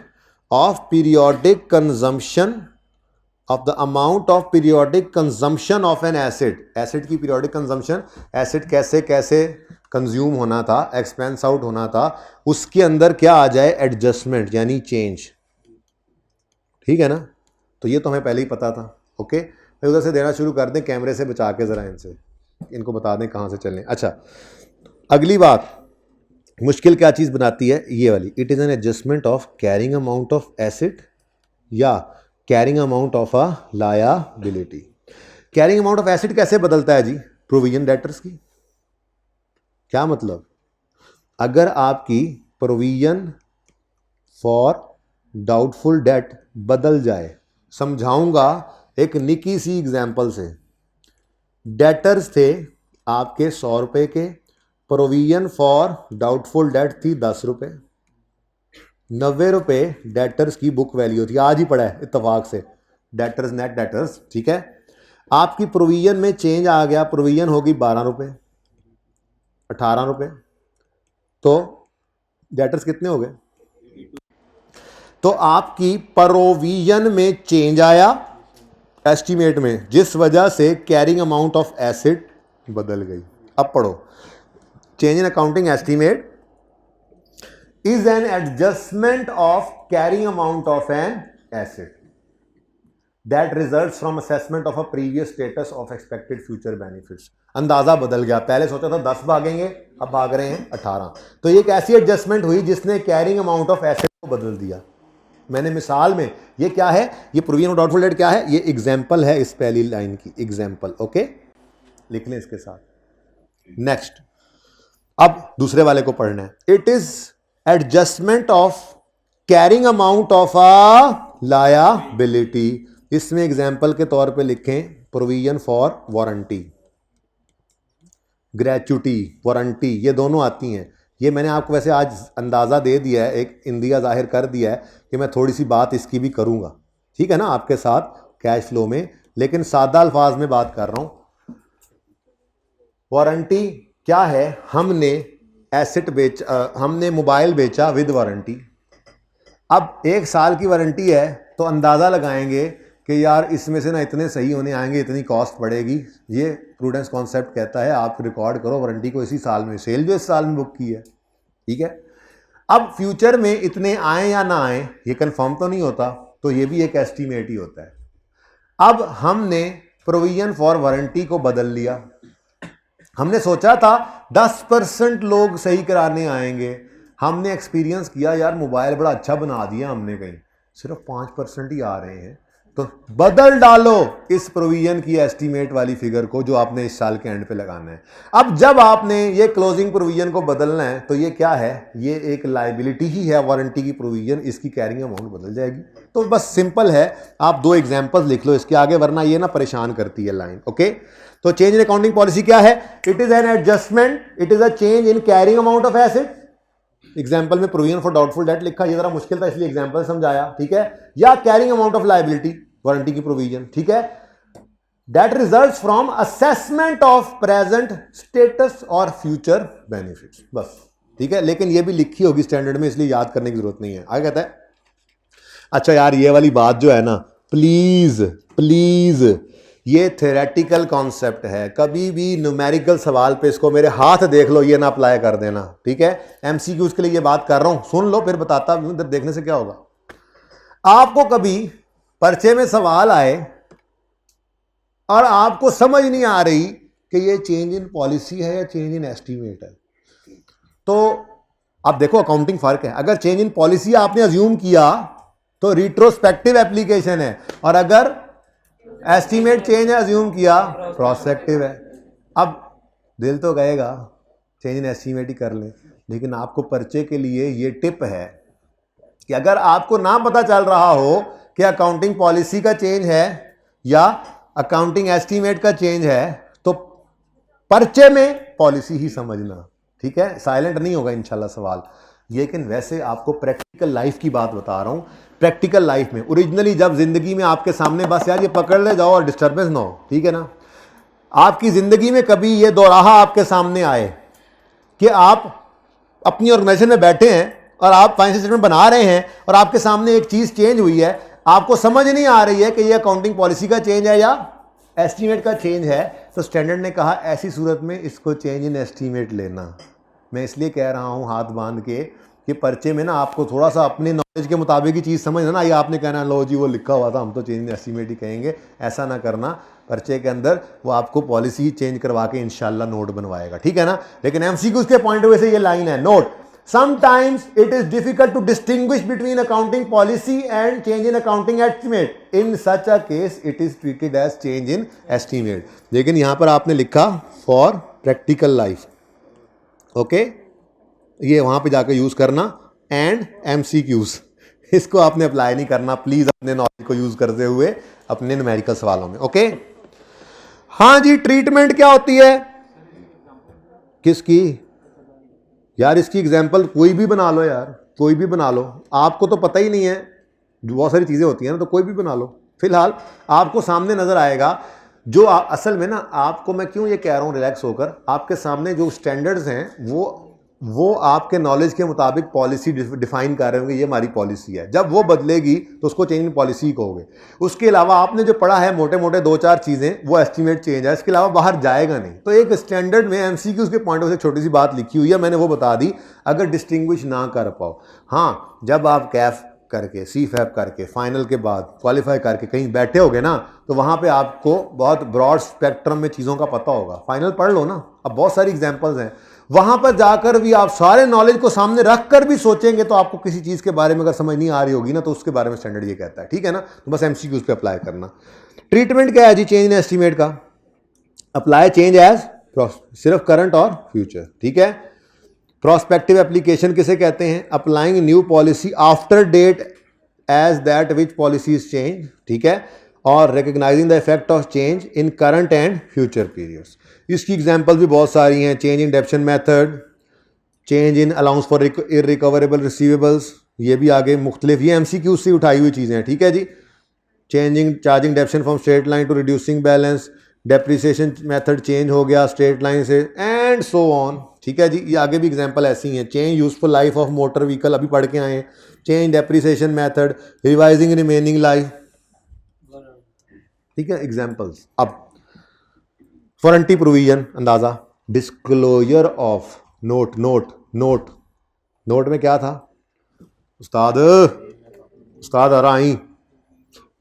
of periodic consumption of the amount of periodic consumption of an asset. Asset की पीरियोडिक कंजम्पशन, एसेट कैसे कैसे कंज्यूम होना था, एक्सपेंस आउट होना था, उसके अंदर क्या आ जाए? एडजस्टमेंट, यानी चेंज, ठीक है ना। तो ये तो हमें पहले ही पता था, ओके। मैं उधर से देना शुरू कर दें, कैमरे से बचा के ज़रा इनको बता दें कहाँ से चलने। अच्छा, अगली बात, मुश्किल क्या चीज़ बनाती है? ये वाली, it is an adjustment of carrying amount of asset या carrying amount of a liability. Carrying amount of asset कैसे बदलता है जी? प्रोविजन डेटर्स की। क्या मतलब? अगर आपकी प्रोविजन फॉर डाउटफुल डेट बदल जाए, समझाऊंगा एक निकी सी एग्जांपल से। डेटर्स थे आपके 100 रुपए के, प्रोविजन फॉर डाउटफुल डेट थी 10 रुपये, 90 रुपये डेटर्स की बुक वैल्यू थी, आज ही पड़ा है इत्तेफाक से। डेटर्स नेट डेटर्स, ठीक है। आपकी प्रोविजन में चेंज आ गया, प्रोविजन होगी 12 रुपये, 18 रुपये, तो डेटर्स कितने हो गए? तो आपकी प्रोविजन में चेंज आया एस्टीमेट में, जिस वजह से कैरिंग अमाउंट ऑफ एसेट बदल गई। अब पढ़ो, change in accounting estimate is an adjustment of carrying amount of an asset that results from assessment of a previous status of expected future benefits। अंदाजा बदल गया, पहले सोचा था 10 भागेंगे, अब भाग रहे हैं 18। तो ये एक ऐसी एडजस्टमेंट हुई जिसने कैरिंग अमाउंट ऑफ एसेट को बदल दिया। मैंने मिसाल में, ये क्या है, ये प्रोविजन ऑफ डाउटफुल डेट क्या है, ये एग्जाम्पल है इस पहली लाइन की, एग्जाम्पल, ओके, लिख लें इसके साथ। नेक्स्ट, अब दूसरे वाले को पढ़ना है। It is adjustment of carrying amount of a liability. इसमें एग्जाम्पल के तौर पे लिखें provision for warranty, gratuity, warranty, ये दोनों आती हैं। ये मैंने आपको वैसे आज अंदाज़ा दे दिया है, एक इंदिया जाहिर कर दिया है कि मैं थोड़ी सी बात इसकी भी करूँगा, ठीक है ना, आपके साथ कैश फ्लो में, लेकिन सादा अल्फाज में बात कर रहा हूँ। वारंटी क्या है? हमने एसेट हमने मोबाइल बेचा विद वारंटी। अब 1 साल की वारंटी है, तो अंदाज़ा लगाएंगे कि यार इसमें से ना इतने सही होने आएंगे, इतनी कॉस्ट पड़ेगी। ये प्रूडेंस कॉन्सेप्ट कहता है आप रिकॉर्ड करो वारंटी को इसी साल में, सेल जो इस साल में बुक की है, ठीक है। अब फ्यूचर में इतने आए या ना आए ये कंफर्म तो नहीं होता, तो ये भी एक एस्टीमेट ही होता है। अब हमने प्रोविजन फॉर वारंटी को बदल लिया। हमने सोचा था 10% लोग सही कराने आएंगे, हमने एक्सपीरियंस किया यार मोबाइल बड़ा अच्छा बना दिया हमने, कहीं सिर्फ 5% ही आ रहे हैं, तो बदल डालो इस प्रोविजन की एस्टीमेट वाली फिगर को जो आपने इस साल के एंड पे लगाना है। अब जब आपने ये क्लोजिंग प्रोविजन को बदलना है तो ये क्या है, ये एक लायबिलिटी ही है, वारंटी की प्रोविजन, इसकी कैरिंग अमाउंट बदल जाएगी। तो बस सिंपल है, आप 2 एग्जांपल्स लिख लो इसके आगे, वरना ये ना परेशान करती है लाइन, ओके। तो चेंज इन अकाउंटिंग पॉलिसी क्या है? It is an adjustment, it is a change in carrying amount of asset. Example में प्रोविजन फॉर डाउटफुल डेट लिखा, ये जरा मुश्किल था इसलिए एग्जाम्पल समझाया, ठीक है। या carrying amount of liability, warranty की प्रोविजन, ठीक है। That results from assessment of present status और फ्यूचर बेनिफिट्स, बस, ठीक है। लेकिन ये भी लिखी होगी स्टैंडर्ड में, इसलिए याद करने की जरूरत नहीं है। आगे कहता है, अच्छा यार ये वाली बात जो है ना, प्लीज प्लीज, ये थ्योरेटिकल कॉन्सेप्ट है, कभी भी न्यूमेरिकल सवाल पे इसको मेरे हाथ देख लो, ये ना अप्लाई कर देना, ठीक है। एमसीक्यूज के लिए ये बात कर रहा हूं, सुन लो फिर बताता हूं, देखने से क्या होगा। आपको कभी पर्चे में सवाल आए और आपको समझ नहीं आ रही कि ये चेंज इन पॉलिसी है या चेंज इन एस्टीमेट है, तो आप देखो अकाउंटिंग फर्क है। अगर चेंज इन पॉलिसी आपने अज्यूम किया तो रिट्रोस्पेक्टिव एप्लीकेशन है, और अगर एस्टीमेट चेंज अज्यूम किया प्रोस्पेक्टिव है। अब दिल तो कहेगा चेंज इन एस्टीमेट ही कर लें, लेकिन आपको पर्चे के लिए ये टिप है कि अगर आपको ना पता चल रहा हो कि अकाउंटिंग पॉलिसी का चेंज है या अकाउंटिंग एस्टीमेट का चेंज है, तो पर्चे में पॉलिसी ही समझना, ठीक है। साइलेंट नहीं होगा इंशाल्लाह सवाल। लेकिन वैसे आपको प्रैक्टिकल लाइफ की बात बता रहा हूं। प्रैक्टिकल लाइफ में ओरिजिनली जब जिंदगी में आपके सामने बस यार ये पकड़ ले जाओ और डिस्टर्बेंस ना हो, ठीक है ना। आपकी जिंदगी में कभी ये दोराहा आपके सामने आए कि आप अपनी ऑर्गेनाइजेशन में बैठे हैं और आप फाइनेंशियल स्टेटमेंट बना रहे हैं और आपके सामने एक चीज चेंज हुई है, आपको समझ नहीं आ रही है कि ये अकाउंटिंग पॉलिसी का चेंज है या एस्टीमेट का चेंज है, तो स्टैंडर्ड ने कहा ऐसी सूरत में इसको चेंज इन एस्टीमेट लेना। मैं इसलिए कह रहा हूं हाथ बांध के कि पर्चे में ना आपको थोड़ा सा अपने नॉलेज के मुताबिक ही चीज़ समझना ना, ये आपने कहना लो जी वो लिखा हुआ था हम तो चेंज इन एस्टीमेट ही कहेंगे, ऐसा ना करना। पर्चे के अंदर वो आपको पॉलिसी चेंज करवा के इंशाल्लाह नोट बनवाएगा, ठीक है ना। लेकिन एमसीक्यूज़ के पॉइंट ऑफ व्यू से ये लाइन है, note sometimes it is difficult to distinguish between accounting policy and change in accounting estimate. In such a case it is treated as change in estimate. लेकिन यहां पर आपने लिखा for practical life, ओके, ये वहां पे जाकर यूज करना, एंड एमसीक्यूज इसको आपने अप्लाई नहीं करना प्लीज, अपने नॉलेज को यूज करते हुए अपने न्यूमेरिकल सवालों में, ओके। हाँ जी, ट्रीटमेंट क्या होती है किसकी यार, इसकी एग्जाम्पल कोई भी बना लो यार, कोई भी बना लो, आपको तो पता ही नहीं है, बहुत सारी चीज़ें होती हैं ना, तो कोई भी बना लो। फिलहाल आपको सामने नजर आएगा जो असल में ना, आपको मैं क्यों ये कह रहा हूं रिलैक्स होकर, आपके सामने जो स्टैंडर्ड्स हैं वो आपके नॉलेज के मुताबिक पॉलिसी डिफाइन कर रहे होंगे, ये हमारी पॉलिसी है। जब वो बदलेगी तो उसको चेंज इन पॉलिसी कहोगे। उसके अलावा आपने जो पढ़ा है मोटे मोटे 2-4 चीजें, वो एस्टिमेट चेंज है, इसके अलावा बाहर जाएगा नहीं। तो एक स्टैंडर्ड में एमसीक्यूज के पॉइंट ऑफ से छोटी सी बात लिखी हुई है, मैंने वो बता दी। अगर डिस्टिंग्विश ना कर पाओ, हाँ, जब आप कैफ करके CFAP करके फाइनल के बाद क्वालिफाई करके कहीं बैठे होगे ना, तो वहां पे आपको बहुत ब्रॉड स्पेक्ट्रम में चीज़ों का पता होगा। फाइनल पढ़ लो ना, अब बहुत सारी एग्जांपल्स हैं। वहां पर जाकर भी आप सारे नॉलेज को सामने रखकर भी सोचेंगे तो आपको किसी चीज़ के बारे में अगर समझ नहीं आ रही होगी ना, तो उसके बारे में स्टैंडर्ड ये कहता है, ठीक है ना। तो बस MCQs पे अप्लाई करना। ट्रीटमेंट क्या है जी चेंज इन एस्टिमेट का? अप्लाई चेंज एज सिर्फ करंट और फ्यूचर, ठीक है। प्रोस्पेक्टिव एप्लीकेशन किसे कहते हैं? Applying new policy after date as that which policies change, ठीक है। और recognizing the effect of change in current and future periods. इसकी एग्जांपल भी बहुत सारी हैं। Change in depreciation method, change in allowance for irrecoverable receivables, ये भी आगे मुख्तलिफ, ये MCQ से उठाई हुई चीज़ें हैं, ठीक है जी। Changing charging depreciation from straight line to reducing balance, depreciation method change हो गया स्ट्रेट लाइन से, एंड सो ऑन, ठीक है जी। ये आगे भी एग्जांपल ऐसी हैं। Change useful life of motor vehicle, अभी पढ़ के आए हैं। Change depreciation method, revising remaining life, ठीक है, एग्जांपल्स। अब वारंटी प्रोविजन अंदाजा, डिस्क्लोजर ऑफ नोट में क्या था उस्ताद आ रहा ही,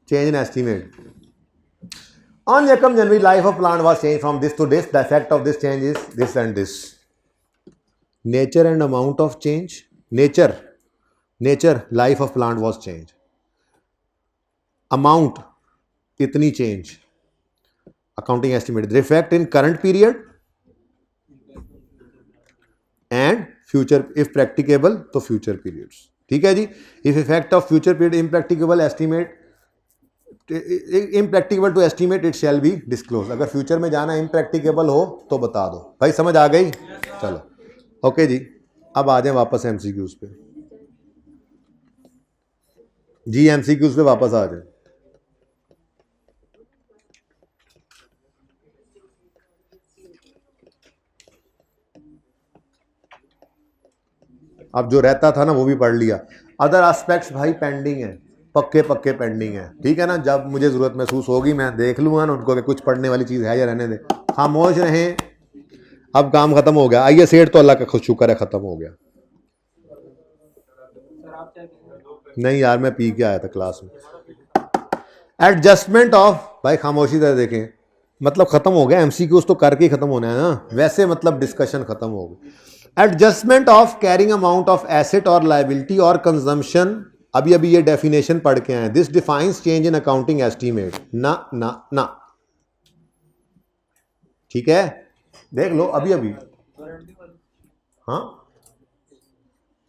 change in estimate on Yakam January, life of plant was changed from this to this. The effect of this change is this and this. Nature and amount of change. Nature, life of plant was changed. Amount, itni change. Accounting estimate. The effect in current period and future, if practicable, तो future periods. ठीक है जी. If effect of future period impracticable estimate, impractical to estimate it shall be disclose. अगर फ्यूचर में जाना इम्प्रैक्टिकेबल हो तो बता दो। भाई समझ आ गई? चलो ओके जी। अब आ जाए वापस MCQs पे जी। MCQs पे वापस आ जाए। अब जो रहता था ना वो भी पढ़ लिया। अदर एस्पेक्ट्स भाई पेंडिंग है, पक्के पेंडिंग है, ठीक है ना। जब मुझे ज़रूरत महसूस होगी मैं देख लूँगा ना उनको कि कुछ पढ़ने वाली चीज़ है या रहने दे। खामोश रहें। अब काम खत्म हो गया। आइए सेठ तो अल्लाह का शुक्र है ख़त्म हो गया। नहीं यार मैं पी के आया था क्लास में। एडजस्टमेंट ऑफ, भाई खामोशी से देखें, मतलब ख़त्म हो गया। MCQs तो करके ही ख़त्म होना है ना, वैसे मतलब डिस्कशन ख़त्म हो गई। Adjustment of carrying amount of asset और लाइबिलिटी और कंजम्पशन, अभी ये डेफिनेशन पढ़ के आए। This defines change in accounting estimate. ना, ठीक है, देख लो अभी हाँ,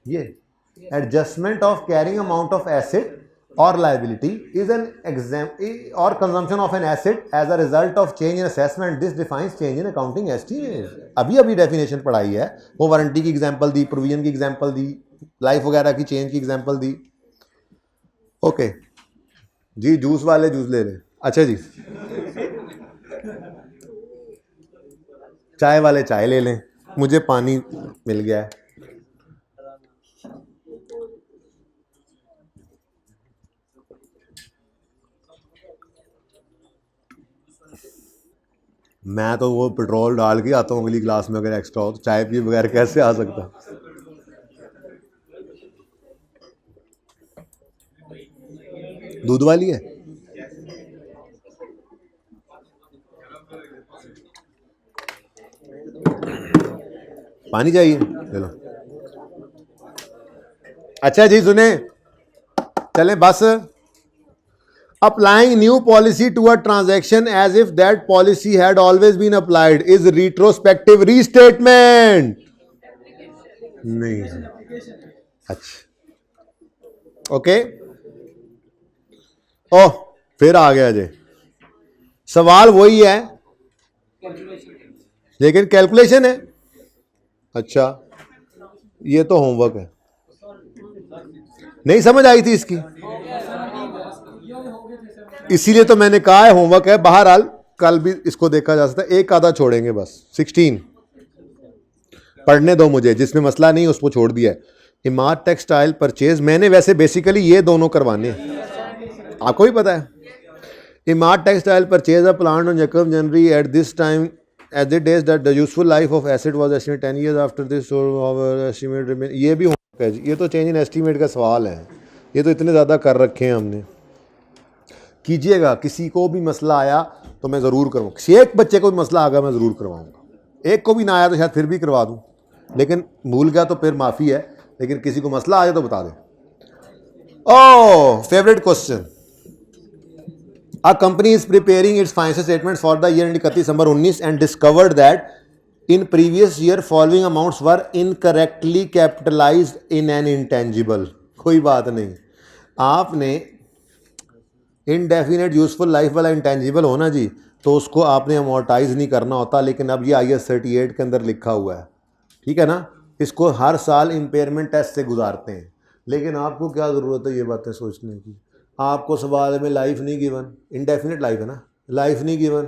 ये adjustment of carrying amount of asset और लाइबिलिटी इज एन एग्जाम और consumption of an asset as a result of change in assessment. This defines change in accounting estimate. अभी डेफिनेशन पढ़ाई है। वो वारंटी की एग्जांपल दी, प्रोविजन की एग्जांपल दी, लाइफ वगैरह की चेंज की एग्जांपल दी। ओके जी, जूस वाले जूस ले लें। अच्छा जी, चाय वाले चाय ले लें। मुझे पानी मिल गया है। मैं तो वो पेट्रोल डाल के आता हूँ अगली क्लास में, अगर एक्स्ट्रा हो तो। चाय पिए बगैर कैसे आ सकता? दूध वाली है? पानी चाहिए? ले लो। अच्छा जी सुने, चलें बस। Applying new policy to a transaction as if that policy had always been applied is retrospective restatement. नहीं, अच्छा ओके। ओह फिर आ गया जी, सवाल वही है लेकिन कैलकुलेशन है। अच्छा ये तो होमवर्क है, नहीं समझ आई थी इसकी। इसीलिए तो मैंने कहा है होमवर्क है, बहरहाल कल भी इसको देखा जा सकता है, एक आधा छोड़ेंगे बस। 16 पढ़ने दो मुझे, जिसमें मसला नहीं उसको छोड़ दिया है। इमारत टेक्सटाइल परचेज, मैंने वैसे बेसिकली ये दोनों करवाने हैं, आपको भी पता है। Imarat textile purchase a plant on यकम January at this time at the days that the useful life of asset was estimate 10 years after this estimate remain. ये भी होमवर्क है जी, ये तो चेंज इन एस्टिमेट का सवाल है, ये तो इतने ज़्यादा कर रखे हैं हमने। कीजिएगा, किसी को भी मसला आया तो मैं ज़रूर करूँगा, एक बच्चे को भी मसला आ गया मैं ज़रूर करवाऊँगा, एक को भी ना आया तो शायद फिर भी करवा दूँ, लेकिन भूल गया तो फिर माफ़ी है, लेकिन किसी को मसला आया तो बता दें। Oh, favourite question. A company is preparing its financial statements for the year ending 31 December 19 and discovered that in previous year following amounts were incorrectly capitalized in an intangible। कोई बात नहीं, आपने indefinite useful life वाला intangible हो ना जी, तो उसको आपने amortize नहीं करना होता, लेकिन अब ये IAS 38 के अंदर लिखा हुआ है, ठीक है ना। इसको हर साल इम्पेयरमेंट टेस्ट से गुजारते हैं, लेकिन आपको क्या ज़रूरत है ये बातें सोचने की। आपको सवाल में लाइफ नहीं गिवन, इंडेफिनिट लाइफ है ना, लाइफ नहीं गिवन,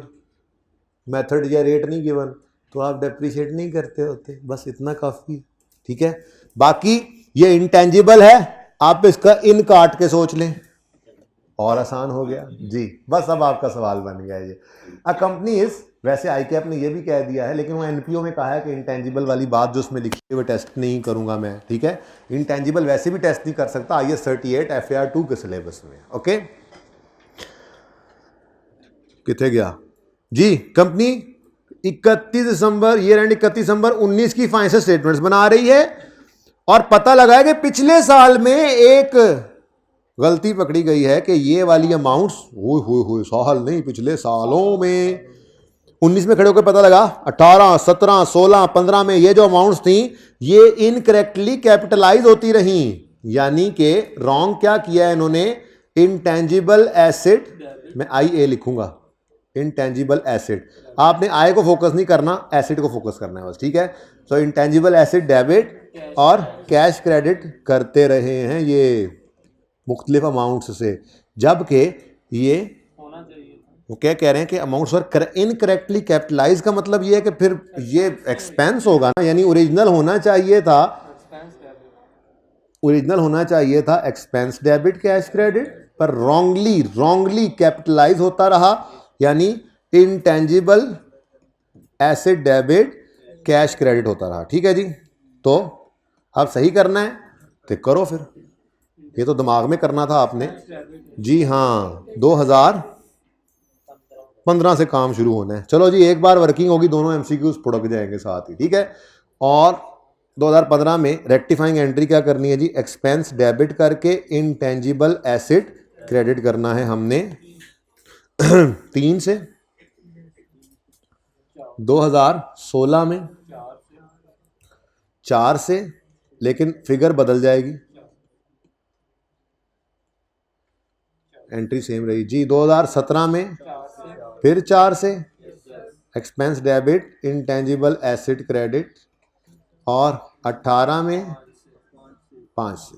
मेथड या रेट नहीं गिवन, तो आप डेप्रिशिएट नहीं करते होते, बस इतना काफ़ी, ठीक है। बाकी ये इंटेंजिबल है, आप इसका इन काट के सोच लें और आसान हो गया जी, बस अब आपका सवाल बन गया ये। अ कंपनी इज, वैसे ICAP ने ये भी कह दिया है, लेकिन वो NPO में कहा है कि इंटेंजिबल वाली बात जो उसमें लिखी है वो टेस्ट नहीं करूंगा मैं, ठीक है। इंटेंजिबल वैसे भी टेस्ट नहीं कर सकता IAS 38 FAR 2 के सिलेबस में, ओके। कितने गया जी। कंपनी 31 दिसंबर ईयर एंड 31 दिसंबर 19 की फाइनेंशियल स्टेटमेंट्स बना रही है और पता लगा है कि पिछले साल में एक गलती पकड़ी गई है कि ये वाली अमाउंट्स हो साल नहीं, पिछले सालों में 19 में खड़े होकर पता लगा 18, 17, 16, 15 में ये जो अमाउंट्स थी ये इनकरेक्टली कैपिटलाइज होती रही, यानी कि रॉन्ग क्या किया है इन्होंने, इंटेंजिबल एसेट, मैं IA लिखूंगा, इंटेंजिबल एसेट। आपने I को फोकस नहीं करना, एसेट को फोकस करना है बस, ठीक है। तो इंटेंजिबल एसेट डेबिट और कैश क्रेडिट करते रहे हैं ये मुख्तलिफ अमाउंट्स से, जबकि ये वो क्या कह रहे हैं कि अमाउंट्स वर इनकरेक्टली कैपिटलाइज का मतलब ये है कि फिर ये एक्सपेंस होगा ना, यानी ओरिजिनल होना चाहिए था, ओरिजिनल होना चाहिए था एक्सपेंस डेबिट कैश क्रेडिट, पर रॉन्गली कैपिटलाइज होता रहा, यानी intangible asset debit cash credit होता रहा, ठीक है जी। तो अब सही करना है तो करो फिर, ये तो दिमाग में करना था आपने जी। हाँ, 2015 से काम शुरू होना है। चलो जी, एक बार वर्किंग होगी दोनों MCQs फुड़क जाएंगे साथ ही, ठीक है। और 2015 में रेक्टिफाइंग एंट्री क्या करनी है जी, एक्सपेंस डेबिट करके इंटेंजिबल एसेट क्रेडिट करना है हमने 3 से। 2016 में 4 से, लेकिन फिगर बदल जाएगी, एंट्री सेम रही जी। 2017 में फिर 4 से expense debit intangible asset credit, और 18 में 5 से।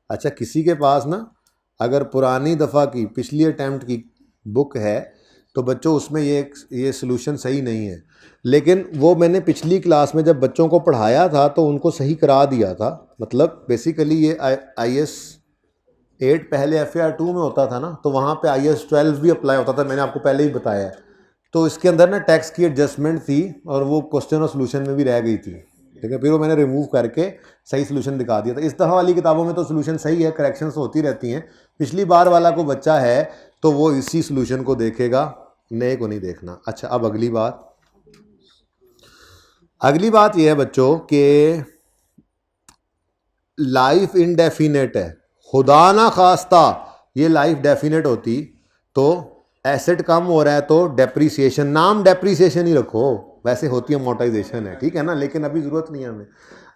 अच्छा, किसी के पास ना अगर पुरानी दफ़ा की पिछली अटैम्प्ट की बुक है तो बच्चों उसमें ये सलूशन सही नहीं है, लेकिन वो मैंने पिछली क्लास में जब बच्चों को पढ़ाया था तो उनको सही करा दिया था। मतलब बेसिकली ये IAS 8 पहले FAR 2 में होता था ना, तो वहाँ पे IAS 12 भी अप्लाई होता था, मैंने आपको पहले ही बताया है। तो इसके अंदर ना टैक्स की एडजस्टमेंट थी और वो क्वेश्चन और सोल्यूशन में भी रह गई थी, ठीक है। फिर वो मैंने रिमूव करके सही सोल्यूशन दिखा दिया था। इस दफ़ा वाली किताबों में तो सोल्यूशन सही है, करेक्शंस होती रहती हैं। पिछली बार वाला को बच्चा है तो वो इसी सोल्यूशन को देखेगा, नए को नहीं देखना। अच्छा, अब अगली बात यह है बच्चों कि लाइफ इनडेफिनेट है, खुदा ना खास्ता ये लाइफ डेफिनेट होती तो एसेट कम हो रहा है तो डेप्रीसिएशन, नाम डेप्रीसिएशन ही रखो, वैसे होती है अमोर्टाइजेशन है, ठीक है ना, लेकिन अभी ज़रूरत नहीं है हमें।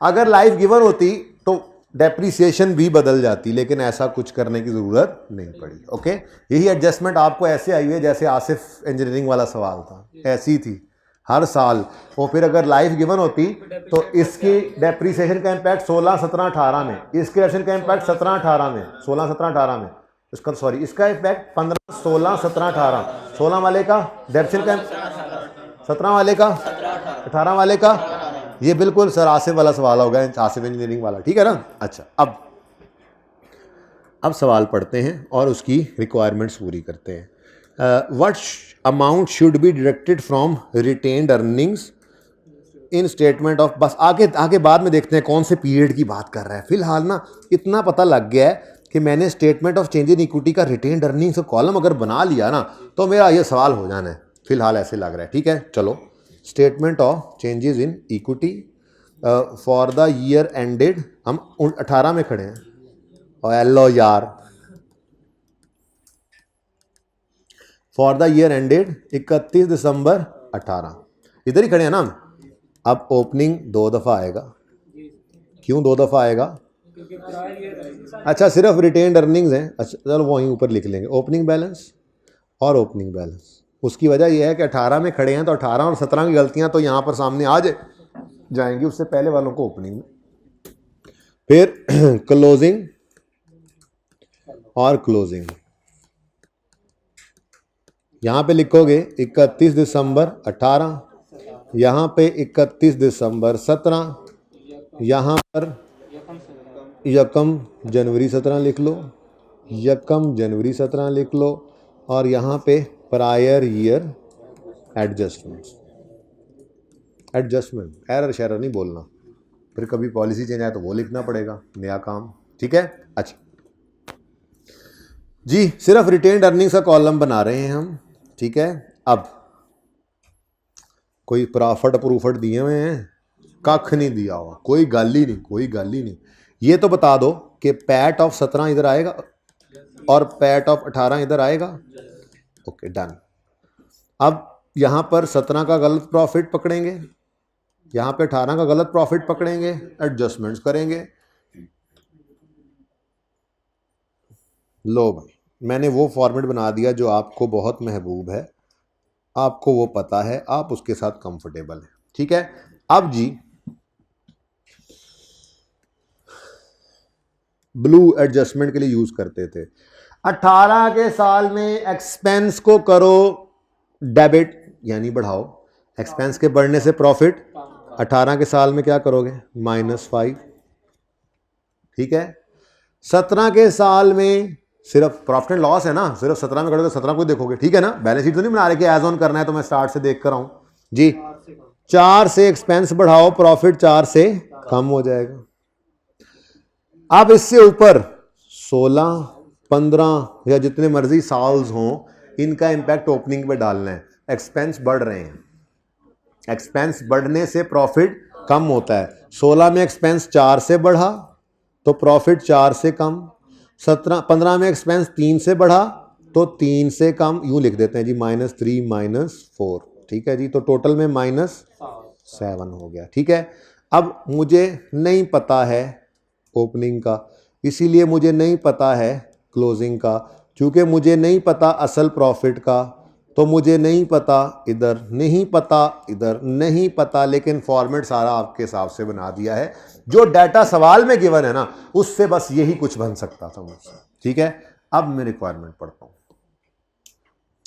अगर लाइफ गिवन होती तो डेप्रीसिएशन भी बदल जाती, लेकिन ऐसा कुछ करने की ज़रूरत नहीं पड़ी, ओके। यही एडजस्टमेंट आपको ऐसे आई है जैसे आसिफ इंजीनियरिंग वाला सवाल था, ऐसी थी, हर साल। और फिर अगर लाइफ गिवन होती तो इसकी डेप्रीसिएशन का इम्पैक्ट 16, 17, 18 में, इसके डेप्रीसिएशन का इम्पैक्ट 17, 18 में, 16, 17, 18 में, इसका सॉरी इसका इम्पैक्ट 15, 16, 17, 18, 16 वाले का डेप्रीसिएशन का, 17 वाले का, 18 वाले का। ये बिल्कुल सर आसिफ वाला सवाल होगा, आसिफ इंजीनियरिंग वाला, ठीक है ना। अच्छा, अब सवाल पढ़ते हैं और उसकी रिक्वायरमेंट्स पूरी करते हैं। What amount should be deducted from retained earnings in statement of, बस आगे बाद में देखते हैं कौन से पीरियड की बात कर रहा है। फिलहाल ना इतना पता लग गया है कि मैंने statement of change in equity का रिटेन्ड अर्निंग्स का कॉलम अगर बना लिया ना तो मेरा ये सवाल हो जाना है। फिलहाल ऐसे लग रहा है, ठीक है। चलो, statement of changes in equity for the year ended, हम 18 में खड़े हैं और हेलो यार, फॉर द ईयर एंडेड 31 दिसंबर 18, इधर ही खड़े हैं ना हम। अब ओपनिंग 2 दफ़ा आएगा। क्यों 2 दफ़ा आएगा? अच्छा, सिर्फ रिटेन्ड अर्निंग्स हैं। अच्छा चलो वहीं ऊपर लिख लेंगे ओपनिंग बैलेंस और ओपनिंग बैलेंस। उसकी वजह यह है कि 18 में खड़े हैं तो 18 और 17 की गलतियां तो यहाँ पर सामने आ जाएंगी, उससे पहले वालों को ओपनिंग में। फिर क्लोजिंग और क्लोजिंग, यहाँ पे लिखोगे 31 दिसंबर 18, यहाँ पे 31 दिसंबर 17, यहाँ पर यकम जनवरी 17 लिख लो, यकम जनवरी 17 लिख लो, और यहाँ पे prior year adjustment, error Shearer नहीं बोलना, फिर कभी पॉलिसी चेंज आए तो वो लिखना पड़ेगा, नया काम, ठीक है। अच्छा जी, सिर्फ रिटेन्ड अर्निंग्स का कॉलम बना रहे हैं हम, ठीक है। अब कोई प्रॉफिट प्रूफिट दिए हुए हैं? कख नहीं दिया हुआ, कोई गल ही नहीं, कोई गल ही नहीं। ये तो बता दो कि पैट ऑफ 17 इधर आएगा और पैट ऑफ 18 इधर आएगा। Okay done. अब यहाँ पर 17 का गलत प्रॉफिट पकड़ेंगे, यहाँ पे 18 का गलत प्रॉफिट पकड़ेंगे, एडजस्टमेंट्स करेंगे। लो भाई, मैंने वो फॉर्मेट बना दिया जो आपको बहुत महबूब है, आपको वो पता है, आप उसके साथ कंफर्टेबल है, ठीक है। अब जी ब्लू एडजस्टमेंट के लिए यूज करते थे। 18 के साल में एक्सपेंस को करो डेबिट, यानी बढ़ाओ, एक्सपेंस के बढ़ने से प्रॉफिट 18 के साल में क्या करोगे? -5, ठीक है। 17 के साल में सिर्फ प्रॉफिट एंड लॉस है ना, सिर्फ 17 में करोगे, 17 को देखोगे, ठीक है ना। बैलेंस शीट तो नहीं बना रहे कि एज ऑन करना है तो मैं स्टार्ट से देख कर आऊं जी। 4 से एक्सपेंस बढ़ाओ, प्रॉफिट 4 से कम हो जाएगा। अब इससे ऊपर 16, 15 या जितने मर्जी साल्स हों, इनका इंपैक्ट ओपनिंग पे डालना है। एक्सपेंस बढ़ रहे हैं, एक्सपेंस बढ़ने से प्रॉफिट कम होता है। 16 में एक्सपेंस 4 से बढ़ा तो प्रॉफिट 4 से कम, 15 में एक्सपेंस 3 से बढ़ा तो 3 से कम, यूं लिख देते हैं जी -3 -4, ठीक है जी। तो टोटल में -7 हो गया, ठीक है। अब मुझे नहीं पता है ओपनिंग का, इसीलिए मुझे नहीं पता है क्लोजिंग का। चूंकि मुझे नहीं पता असल प्रॉफिट का, तो मुझे नहीं पता इधर, नहीं पता इधर, नहीं पता, लेकिन फॉर्मेट सारा आपके हिसाब से बना दिया है। जो डाटा सवाल में गिवन है ना, उससे बस यही कुछ बन सकता था मुझसे, ठीक है। अब मैं रिक्वायरमेंट पढ़ता हूं।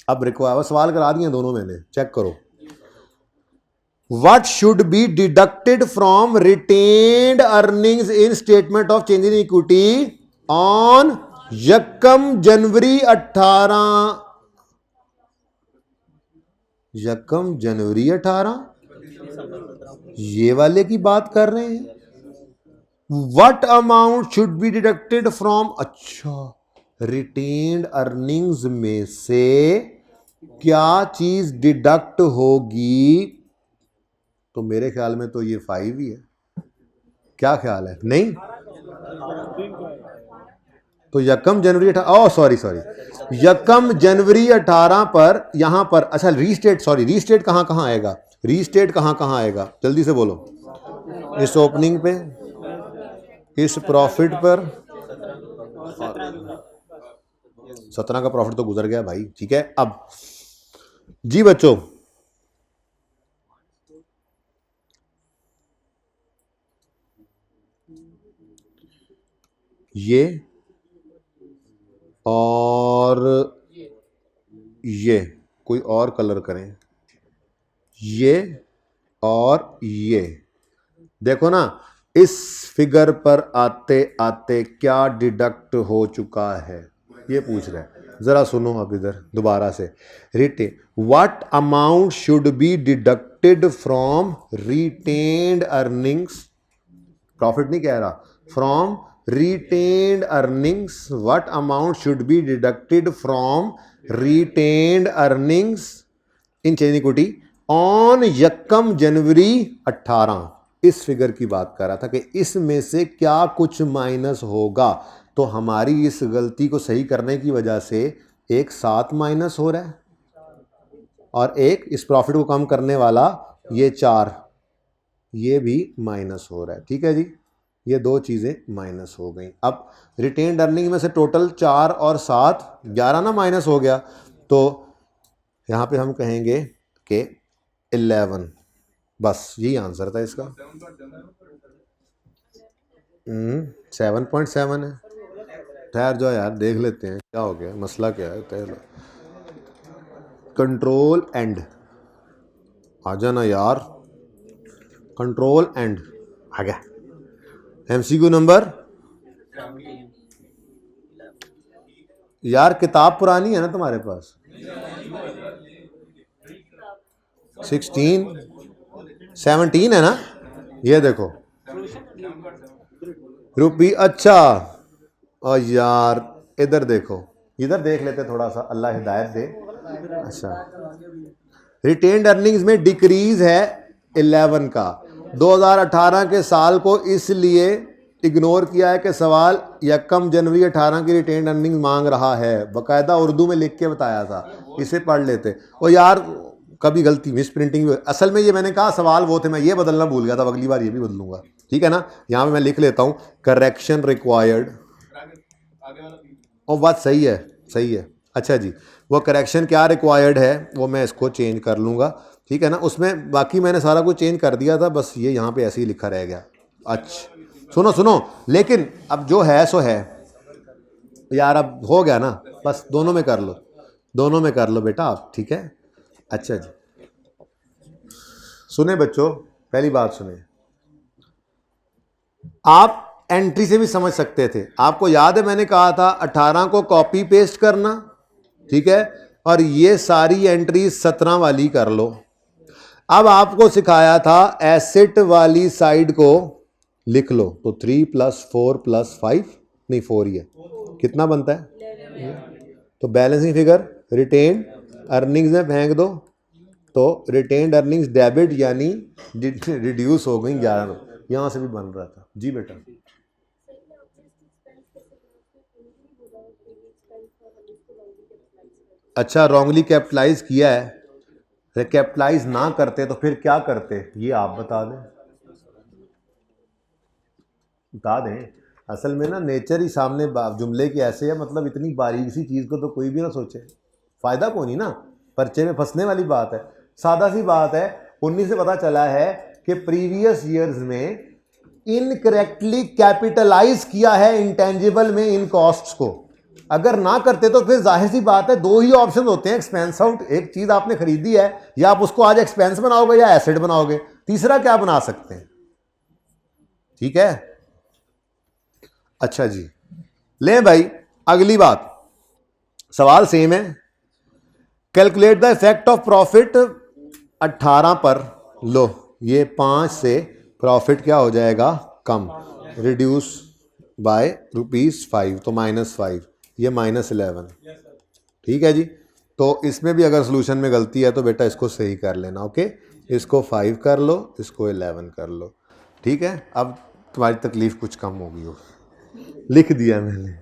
अब रिक्वायरमेंट सवाल करा दिए दोनों मैंने, चेक करो। What should be deducted from retained earnings in statement of change in equity on यकम जनवरी 18, यकम जनवरी 18, ये वाले की बात कर रहे हैं। What amount should be deducted from, अच्छा, retained earnings में से क्या चीज डिडक्ट होगी? तो मेरे ख्याल में तो ये 5 ही है, क्या ख्याल है? नहीं तो यकम जनवरी 18, सॉरी यकम जनवरी 18 पर यहां पर, अच्छा रीस्टेट, सॉरी रीस्टेट कहां कहां आएगा? रीस्टेट कहां कहां आएगा? जल्दी से बोलो। इस ओपनिंग पे, इस प्रॉफिट पर, 17 का प्रॉफिट तो गुजर गया भाई, ठीक है। अब जी बच्चों, ये और ये, कोई और कलर करें, ये और ये। देखो ना, इस फिगर पर आते आते क्या डिडक्ट हो चुका है ये पूछ रहा है। जरा सुनो अब इधर दोबारा से। Retain, what amount should be deducted from retained earnings, profit नहीं कह रहा, from retained earnings, what amount should be deducted from retained earnings in change equity on यक्कम जनवरी 18। इस फिगर की बात कर रहा था कि इसमें से क्या कुछ माइनस होगा। तो हमारी इस गलती को सही करने की वजह से एक 7 माइनस हो रहा है और एक इस प्रॉफिट को कम करने वाला ये 4, ये भी माइनस हो रहा है। ठीक है जी, ये दो चीज़ें माइनस हो गई। अब रिटेन्ड अर्निंग में से टोटल 4 और 7 11 ना माइनस हो गया, तो यहाँ पे हम कहेंगे कि 11, बस यही आंसर था इसका। 7.7 है। ठहर जाओ यार, देख लेते हैं क्या हो गया, मसला क्या है। तय कंट्रोल एंड, आ जाना यार, कंट्रोल एंड आ गया। एमसीक्यू नंबर, यार किताब पुरानी है ना तुम्हारे पास, 17 है ना। ये देखो रुपी, अच्छा और यार इधर देखो, इधर देख लेते थोड़ा सा, अल्लाह हिदायत दे। अच्छा, रिटेन्ड अर्निंग्स में डिक्रीज है 11 का। 2018 के साल को इसलिए इग्नोर किया है कि सवाल यकम जनवरी 18 की रिटेन्ड अर्निंग्स मांग रहा है, बाकायदा उर्दू में लिख के बताया था, इसे पढ़ लेते। और यार कभी गलती मिस प्रिंटिंग भी, असल में ये मैंने कहा सवाल वो थे, मैं ये बदलना भूल गया था, अगली बार ये भी बदलूंगा। ठीक है ना, यहाँ पे मैं लिख लेता हूँ करेक्शन रिक्वायर्ड, और बात सही है, सही है। अच्छा जी, वो करेक्शन क्या रिक्वायर्ड है वो मैं इसको चेंज कर लूँगा। ठीक है ना, उसमें बाकी मैंने सारा कुछ चेंज कर दिया था, बस ये यहाँ पे ऐसे ही लिखा रह गया। अच्छा सुनो सुनो, लेकिन अब जो है सो है यार, अब हो गया ना, बस दोनों में कर लो, दोनों में कर लो बेटा आप। ठीक है, अच्छा जी सुने बच्चों, पहली बात सुने, आप एंट्री से भी समझ सकते थे। आपको याद है मैंने कहा था 18 को कॉपी पेस्ट करना, ठीक है, और ये सारी एंट्री 17 वाली कर लो। अब आपको सिखाया था एसेट वाली साइड को लिख लो, तो 3 + 4 + 5, नहीं 4 ही है, कितना बनता है। तो बैलेंसिंग फिगर रिटेन्ड अर्निंग्स में फेंक दो, तो रिटेन्ड अर्निंग्स डेबिट यानी रिड्यूस हो गई 11, यहाँ से भी बन रहा था। जी बेटा, अच्छा रॉन्गली कैपिटलाइज किया है, कैपिटलाइज ना करते तो फिर क्या करते, ये आप बता दें, बता दें। असल में ना नेचर ही सामने जुमले के ऐसे है, मतलब इतनी बारीक सी चीज़ को तो कोई भी ना सोचे, फ़ायदा कौन ही ना, पर्चे में फंसने वाली बात है, सादा सी बात है। 19 से पता चला है कि प्रीवियस ईयर्स में इनकरेक्टली कैपिटलाइज किया है इंटेंजिबल में इन कॉस्ट्स को। अगर ना करते तो फिर जाहिर सी बात है दो ही ऑप्शन होते हैं एक्सपेंस आउट, एक चीज़ आपने खरीदी है, या आप उसको आज एक्सपेंस बनाओगे या एसेट बनाओगे, तीसरा क्या बना सकते हैं। ठीक है, अच्छा जी, ले भाई अगली बात, सवाल सेम है। Calculate the effect of profit 18 पर, लो ये 5 से प्रॉफिट क्या हो जाएगा, कम, रिड्यूस बाय ₹5, तो -5, ये -11। ठीक है जी, तो इसमें भी अगर सोल्यूशन में गलती है तो बेटा इसको सही कर लेना। ओके, इसको 5 कर लो, इसको 11 कर लो। ठीक है, अब तुम्हारी तकलीफ कुछ कम होगी। हो लिख दिया मैंने,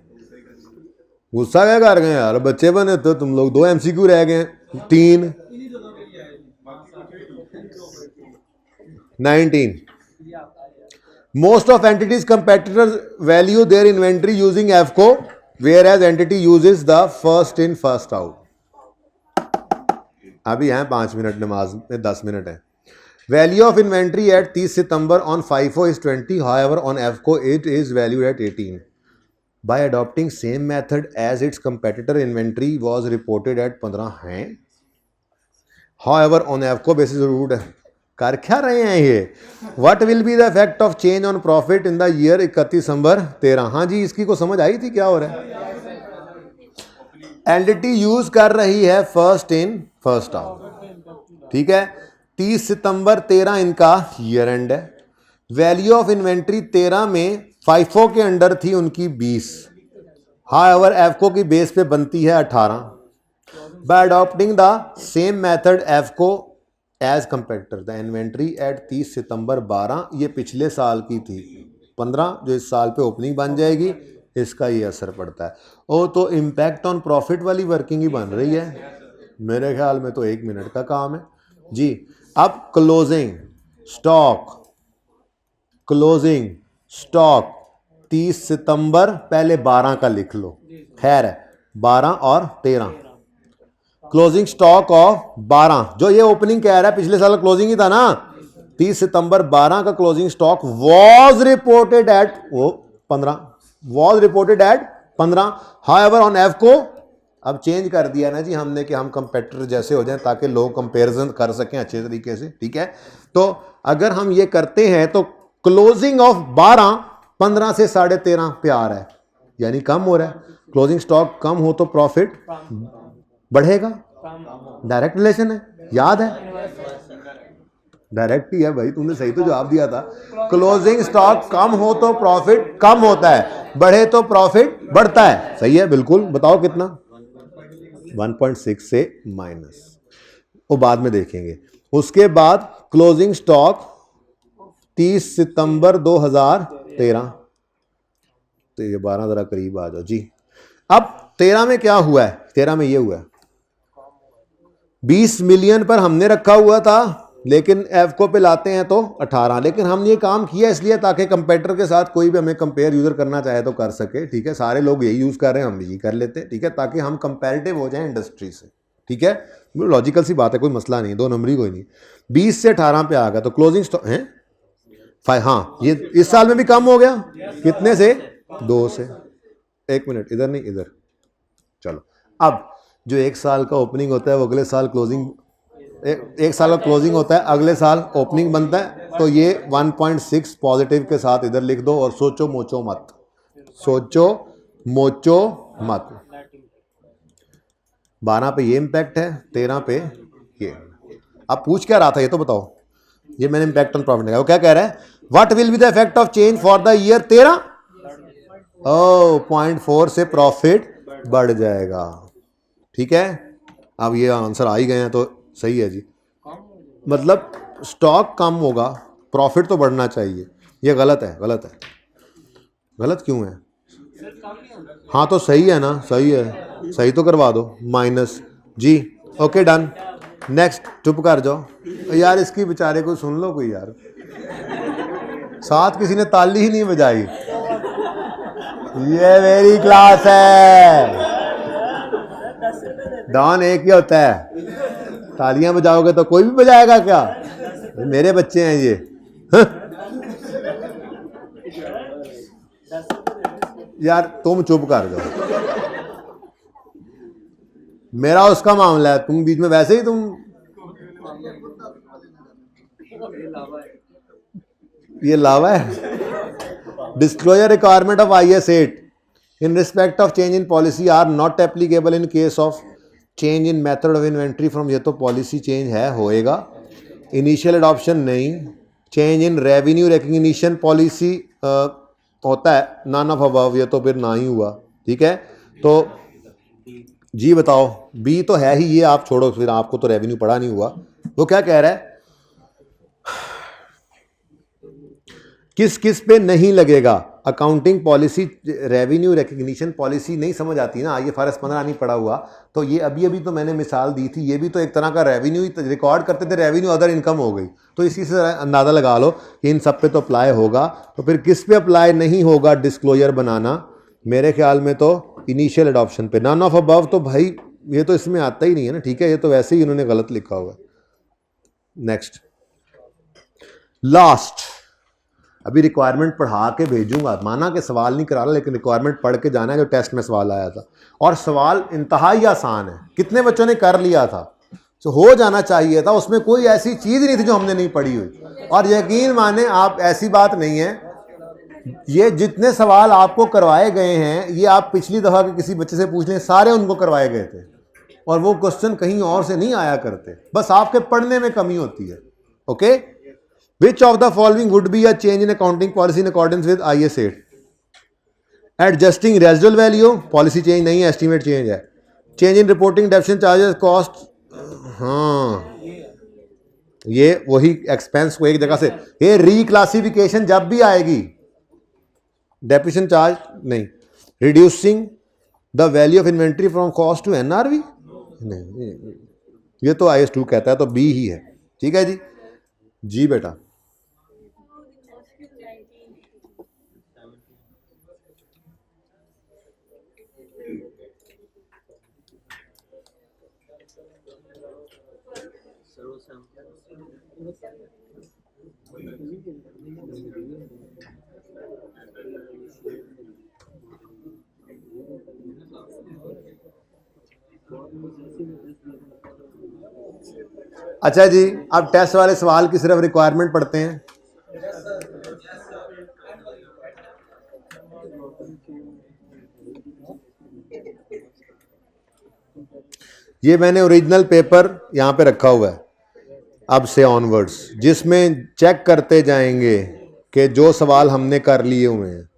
गुस्सा क्या कर गए यार, बच्चे बने तो तुम लोग। 2 MCQ रह गए, 3 19। Most of entities competitors value their inventory using एफको, whereas entity uses the first in first out. अभी हैं 5 मिनट, नमाज में 10 मिनट है। Value of inventory at 30 September on FIFO is 20, however on एफको it is value at 18। By adopting same method as its competitor inventory was reported at 15 हैं। हाउएवर ऑन एवको बेसिस रूट कर क्या रहे हैं ये। What will be the effect of change on profit in the year 31 दिसंबर 13। हाँ जी, इसकी को समझ आई थी क्या हो रहा है। एलडीटी यूज कर रही है फर्स्ट इन फर्स्ट आउट, ठीक है। 30 सितंबर 13 इनका ईयर एंड है। वैल्यू ऑफ इन्वेंट्री 13 में फाइफो के अंडर थी उनकी 20, हाउएवर एफको की बेस पे बनती है 18। By adopting the same method एफको as competitor the inventory at 30 September 12, ये पिछले साल की थी 15 जो इस साल पे ओपनिंग बन जाएगी, इसका ये असर पड़ता है। ओ तो इम्पैक्ट ऑन प्रॉफिट वाली वर्किंग ही बन रही है मेरे ख्याल में, तो 1 मिनट का काम है जी। अब क्लोजिंग स्टॉक, क्लोजिंग स्टॉक 30 सितंबर, पहले 12 का लिख लो, खैर है 12 और 13। क्लोजिंग स्टॉक ऑफ 12, जो ये ओपनिंग कह रहा है पिछले साल क्लोजिंग ही था ना, 30 सितंबर 12 का closing stock was reported at 15, was reported at 15। However on एफको अब चेंज कर दिया ना जी हमने कि हम कंपेटिटर जैसे हो जाएं ताकि लोग कंपैरिजन कर सकें अच्छे तरीके से, ठीक है। तो अगर हम ये करते हैं तो क्लोजिंग ऑफ 12 15 से 13.5 पे आ रहा है, यानी कम हो रहा है। क्लोजिंग स्टॉक कम हो तो प्रॉफिट बढ़ेगा, डायरेक्ट रिलेशन है, याद है, डायरेक्ट ही है भाई, तुमने सही तो जवाब दिया था। क्लोजिंग स्टॉक कम हो तो प्रॉफिट कम होता है, बढ़े तो प्रॉफिट बढ़ता है, सही है बिल्कुल। बताओ कितना, 1.6 से माइनस, वो बाद में देखेंगे। उसके बाद क्लोजिंग स्टॉक 30 सितंबर 2013, तो ये 12 जरा करीब आ जाओ जी। अब 13 में क्या हुआ है, 13 में ये हुआ है 20 मिलियन पर हमने रखा हुआ था, लेकिन एफको पे लाते हैं तो 18। लेकिन हमने ये काम किया इसलिए ताकि कंपेटिटर के साथ कोई भी हमें कंपेयर यूजर करना चाहे तो कर सके, ठीक है। सारे लोग यही यूज कर रहे हैं, हम यही कर लेते हैं, ठीक है, ताकि हम कंपेरेटिव हो जाएं इंडस्ट्री से, ठीक है। लॉजिकल सी बात है, कोई मसला नहीं, 2 नंबरी कोई नहीं। 20 से 18 पे आ गया तो क्लोजिंग स्टॉक है 5, हाँ ये इस साल में भी कम हो गया, कितने से 2 से। 1 मिनट, इधर नहीं इधर, चलो। अब जो 1 साल का ओपनिंग होता है वो अगले साल क्लोजिंग, एक साल का क्लोजिंग होता है अगले साल ओपनिंग बनता है, तो ये 1.6 पॉजिटिव के साथ इधर लिख दो और सोचो मोचो मत, सोचो मोचो मत। 12 पे ये इम्पैक्ट है, 13 पे ये। अब पूछ क्या रहा था ये तो बताओ, ये मैंने इम्पैक्ट ऑन प्रॉफिट वो क्या कह रहा है, what will be the effect of change for the year 13। 0.4 से प्रॉफिट बढ़ जाएगा, ठीक है। अब ये आंसर आ ही गए हैं तो सही है जी, मतलब स्टॉक कम होगा प्रॉफिट तो बढ़ना चाहिए, ये गलत है, गलत है, गलत क्यों है, हाँ तो सही है ना, सही है, सही तो करवा दो माइनस जी। Okay done, next. चुप कर जाओ यार, इसकी बेचारे को सुन लो कोई यार, साथ किसी ने ताली ही नहीं बजाई, ये मेरी क्लास है, डॉन एक ही होता है, तालियां बजाओगे तो कोई भी बजाएगा क्या, मेरे बच्चे हैं ये। यार तुम चुप कर जाओ, मेरा उसका मामला है, तुम बीच में वैसे ही तुम, ये लावा है। Disclosure requirement of IS 8 in respect of change in policy are not applicable in case of change in method of inventory from, ये तो पॉलिसी चेंज है, होएगा। इनिशियल एडॉप्शन नहीं, change in revenue recognition policy होता है, नन ऑफ अबव, ये तो फिर ना ही हुआ, ठीक है। तो जी बताओ, बी तो है ही, ये आप छोड़ो, फिर आपको तो रेवेन्यू पड़ा नहीं हुआ। वो क्या कह रहा है, किस किस पे नहीं लगेगा, accounting policy, revenue recognition policy नहीं समझ आती ना, IFRS 15 नहीं पड़ा हुआ, तो ये अभी अभी तो मैंने मिसाल दी थी, ये भी तो एक तरह का रेवेन्यू रिकॉर्ड करते थे, रेवेन्यू अदर इनकम हो गई, तो इसी से अंदाज़ा लगा लो कि इन सब पे तो अप्लाई होगा। तो फिर किस पे अप्लाई नहीं होगा डिस्क्लोजर बनाना, मेरे ख्याल में तो इनिशियल एडॉप्शन पे, नन ऑफ अबव तो भाई ये तो इसमें आता ही नहीं है ना, ठीक है, ये तो वैसे ही इन्होंने गलत लिखा हुआ। नेक्स्ट, लास्ट अभी रिक्वायरमेंट पढ़ा के भेजूंगा, माना कि सवाल नहीं करा रहा, लेकिन रिक्वायरमेंट पढ़ के जाना है जो टेस्ट में सवाल आया था। और सवाल इंतहाई आसान है, कितने बच्चों ने कर लिया था, तो हो जाना चाहिए था, उसमें कोई ऐसी चीज़ नहीं थी जो हमने नहीं पढ़ी हुई। और यकीन माने आप, ऐसी बात नहीं है, ये जितने सवाल आपको करवाए गए हैं ये आप पिछली दफ़ा के किसी बच्चे से पूछ लें, सारे उनको करवाए गए थे और वो क्वेश्चन कहीं और से नहीं आया करते, बस आपके पढ़ने में कमी होती है। Okay, which of the following would be a change in accounting policy in accordance with IAS 8? Adjusting residual value, policy change नहीं है, एस्टीमेट चेंज है। Change in reporting डेप्शन charges cost, हाँ ये वही एक्सपेंस को एक जगह से, ये रिक्लासिफिकेशन जब भी आएगी, डेप्रिसिएशन चार्ज नहीं। Reducing the value of inventory from cost to NRV नहीं, ये तो IAS 2 कहता है, तो B ही है। ठीक है जी, जी बेटा। अच्छा जी, अब टेस्ट वाले सवाल की सिर्फ रिक्वायरमेंट पढ़ते हैं। ये मैंने ओरिजिनल पेपर यहाँ पे रखा हुआ है अब से ऑनवर्ड्स, जिसमें चेक करते जाएंगे कि जो सवाल हमने कर लिए हुए हैं,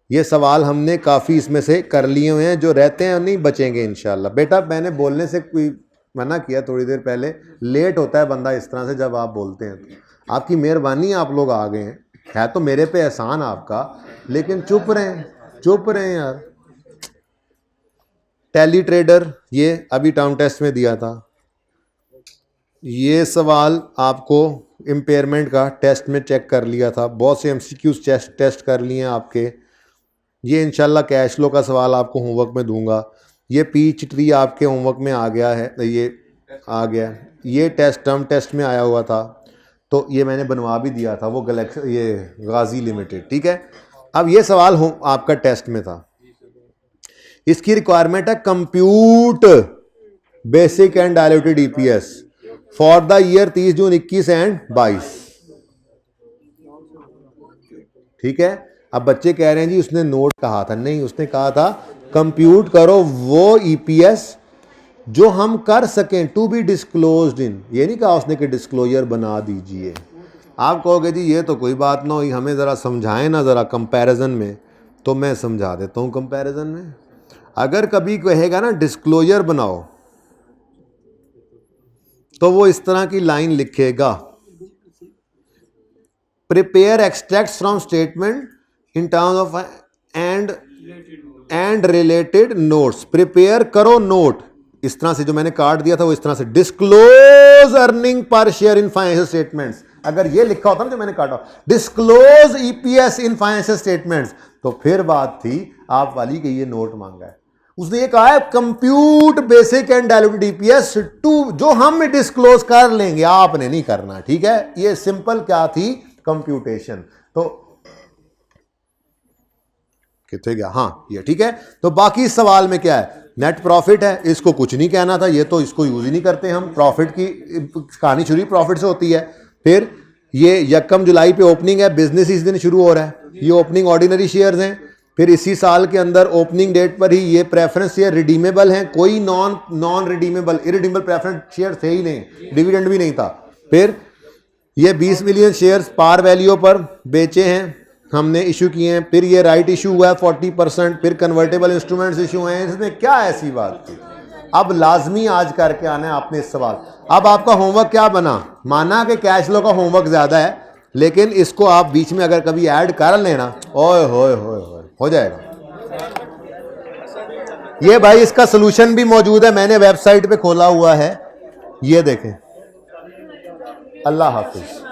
ये सवाल हमने काफ़ी इसमें से कर लिए हुए हैं, जो रहते हैं नहीं बचेंगे इंशाल्लाह। बेटा मैंने बोलने से कोई मना किया थोड़ी देर पहले, लेट होता है बंदा इस तरह से जब आप बोलते हैं, तो आपकी मेहरबानी, आप लोग आ गए हैं, है तो मेरे पे एहसान आपका, लेकिन चुप रहें यार। टैली ट्रेडर ये अभी टाउन टेस्ट में दिया था, ये सवाल आपको इम्पेयरमेंट का टेस्ट में चेक कर लिया था, बहुत से MCQs टेस्ट कर लिए हैं आपके। ये इंशाल्लाह कैश फ्लो का सवाल आपको होमवर्क में दूंगा। ये पीच ट्री आपके होमवर्क में आ गया है, ये आ गया, ये टेस्ट टर्म टेस्ट में आया हुआ था, तो ये मैंने बनवा भी दिया था, वो गैलेक्सी ये गाजी लिमिटेड। ठीक है, अब ये सवाल आपका टेस्ट में था, इसकी रिक्वायरमेंट है compute basic and diluted EPS for the year 30 June 21 and 22। ठीक है, अब बच्चे कह रहे हैं जी उसने नोट कहा था, नहीं, उसने कहा था कंप्यूट करो वो EPS जो हम कर सकें, टू बी डिस्क्लोज्ड इन, ये नहीं कहा उसने कि डिस्क्लोजर बना दीजिए। आप कहोगे जी ये तो कोई बात ना हुई, हमें ज़रा समझाएं ना ज़रा कंपैरिजन में, तो मैं समझा देता हूँ कंपैरिजन में। अगर कभी कहेगा ना डिस्क्लोजर बनाओ, तो वो इस तरह की लाइन लिखेगा, prepare extracts from statement in terms of and related notes, prepare करो नोट, इस तरह से जो मैंने कार्ड दिया था वो इस तरह से, disclose earning per share in financial statements, अगर ये लिखा होता ना जो मैंने काटा, डिस्क्लोज EPS इन फाइनेंशियल स्टेटमेंट्स, तो फिर बात थी आप वाली कि ये नोट मांगा है। उसने ये कहा है compute basic and diluted EPS too, जो हम डिस्क्लोज कर लेंगे, आपने नहीं करना। ठीक है, ये सिंपल क्या थी, कंप्यूटेशन। तो कितने गया, हाँ ये ठीक है। तो बाकी सवाल में क्या है, नेट प्रॉफिट है, इसको कुछ नहीं कहना था, ये तो इसको यूज ही नहीं करते हम, प्रॉफिट की कहानी शुरू प्रॉफिट से होती है। फिर ये 1 जुलाई पे ओपनिंग है, बिजनेस इस दिन शुरू हो रहा है, ये ओपनिंग ऑर्डिनरी शेयर्स हैं। फिर इसी साल के अंदर ओपनिंग डेट पर ही ये प्रेफरेंस शेयर रिडीमेबल हैं, कोई non redeemable irredeemable preference share थे ही नहीं, डिविडेंड भी नहीं था। फिर ये 20 मिलियन शेयर्स पार वैल्यू पर बेचे हैं, हमने इशू किए हैं। फिर ये राइट इशू हुआ है 40%, फिर कन्वर्टेबल इंस्ट्रूमेंट्स इशू हैं। इसमें क्या ऐसी बात थी, अब लाजमी आज करके आना है आपने इस सवाल। अब आपका होमवर्क क्या बना, माना कि कैश फ्लो का होमवर्क ज्यादा है, लेकिन इसको आप बीच में अगर कभी ऐड कर लेना, ओए होए होए हो जाएगा। ये भाई इसका सलूशन भी मौजूद है, मैंने वेबसाइट पे खोला हुआ है, ये देखें। अल्लाह हाफिज।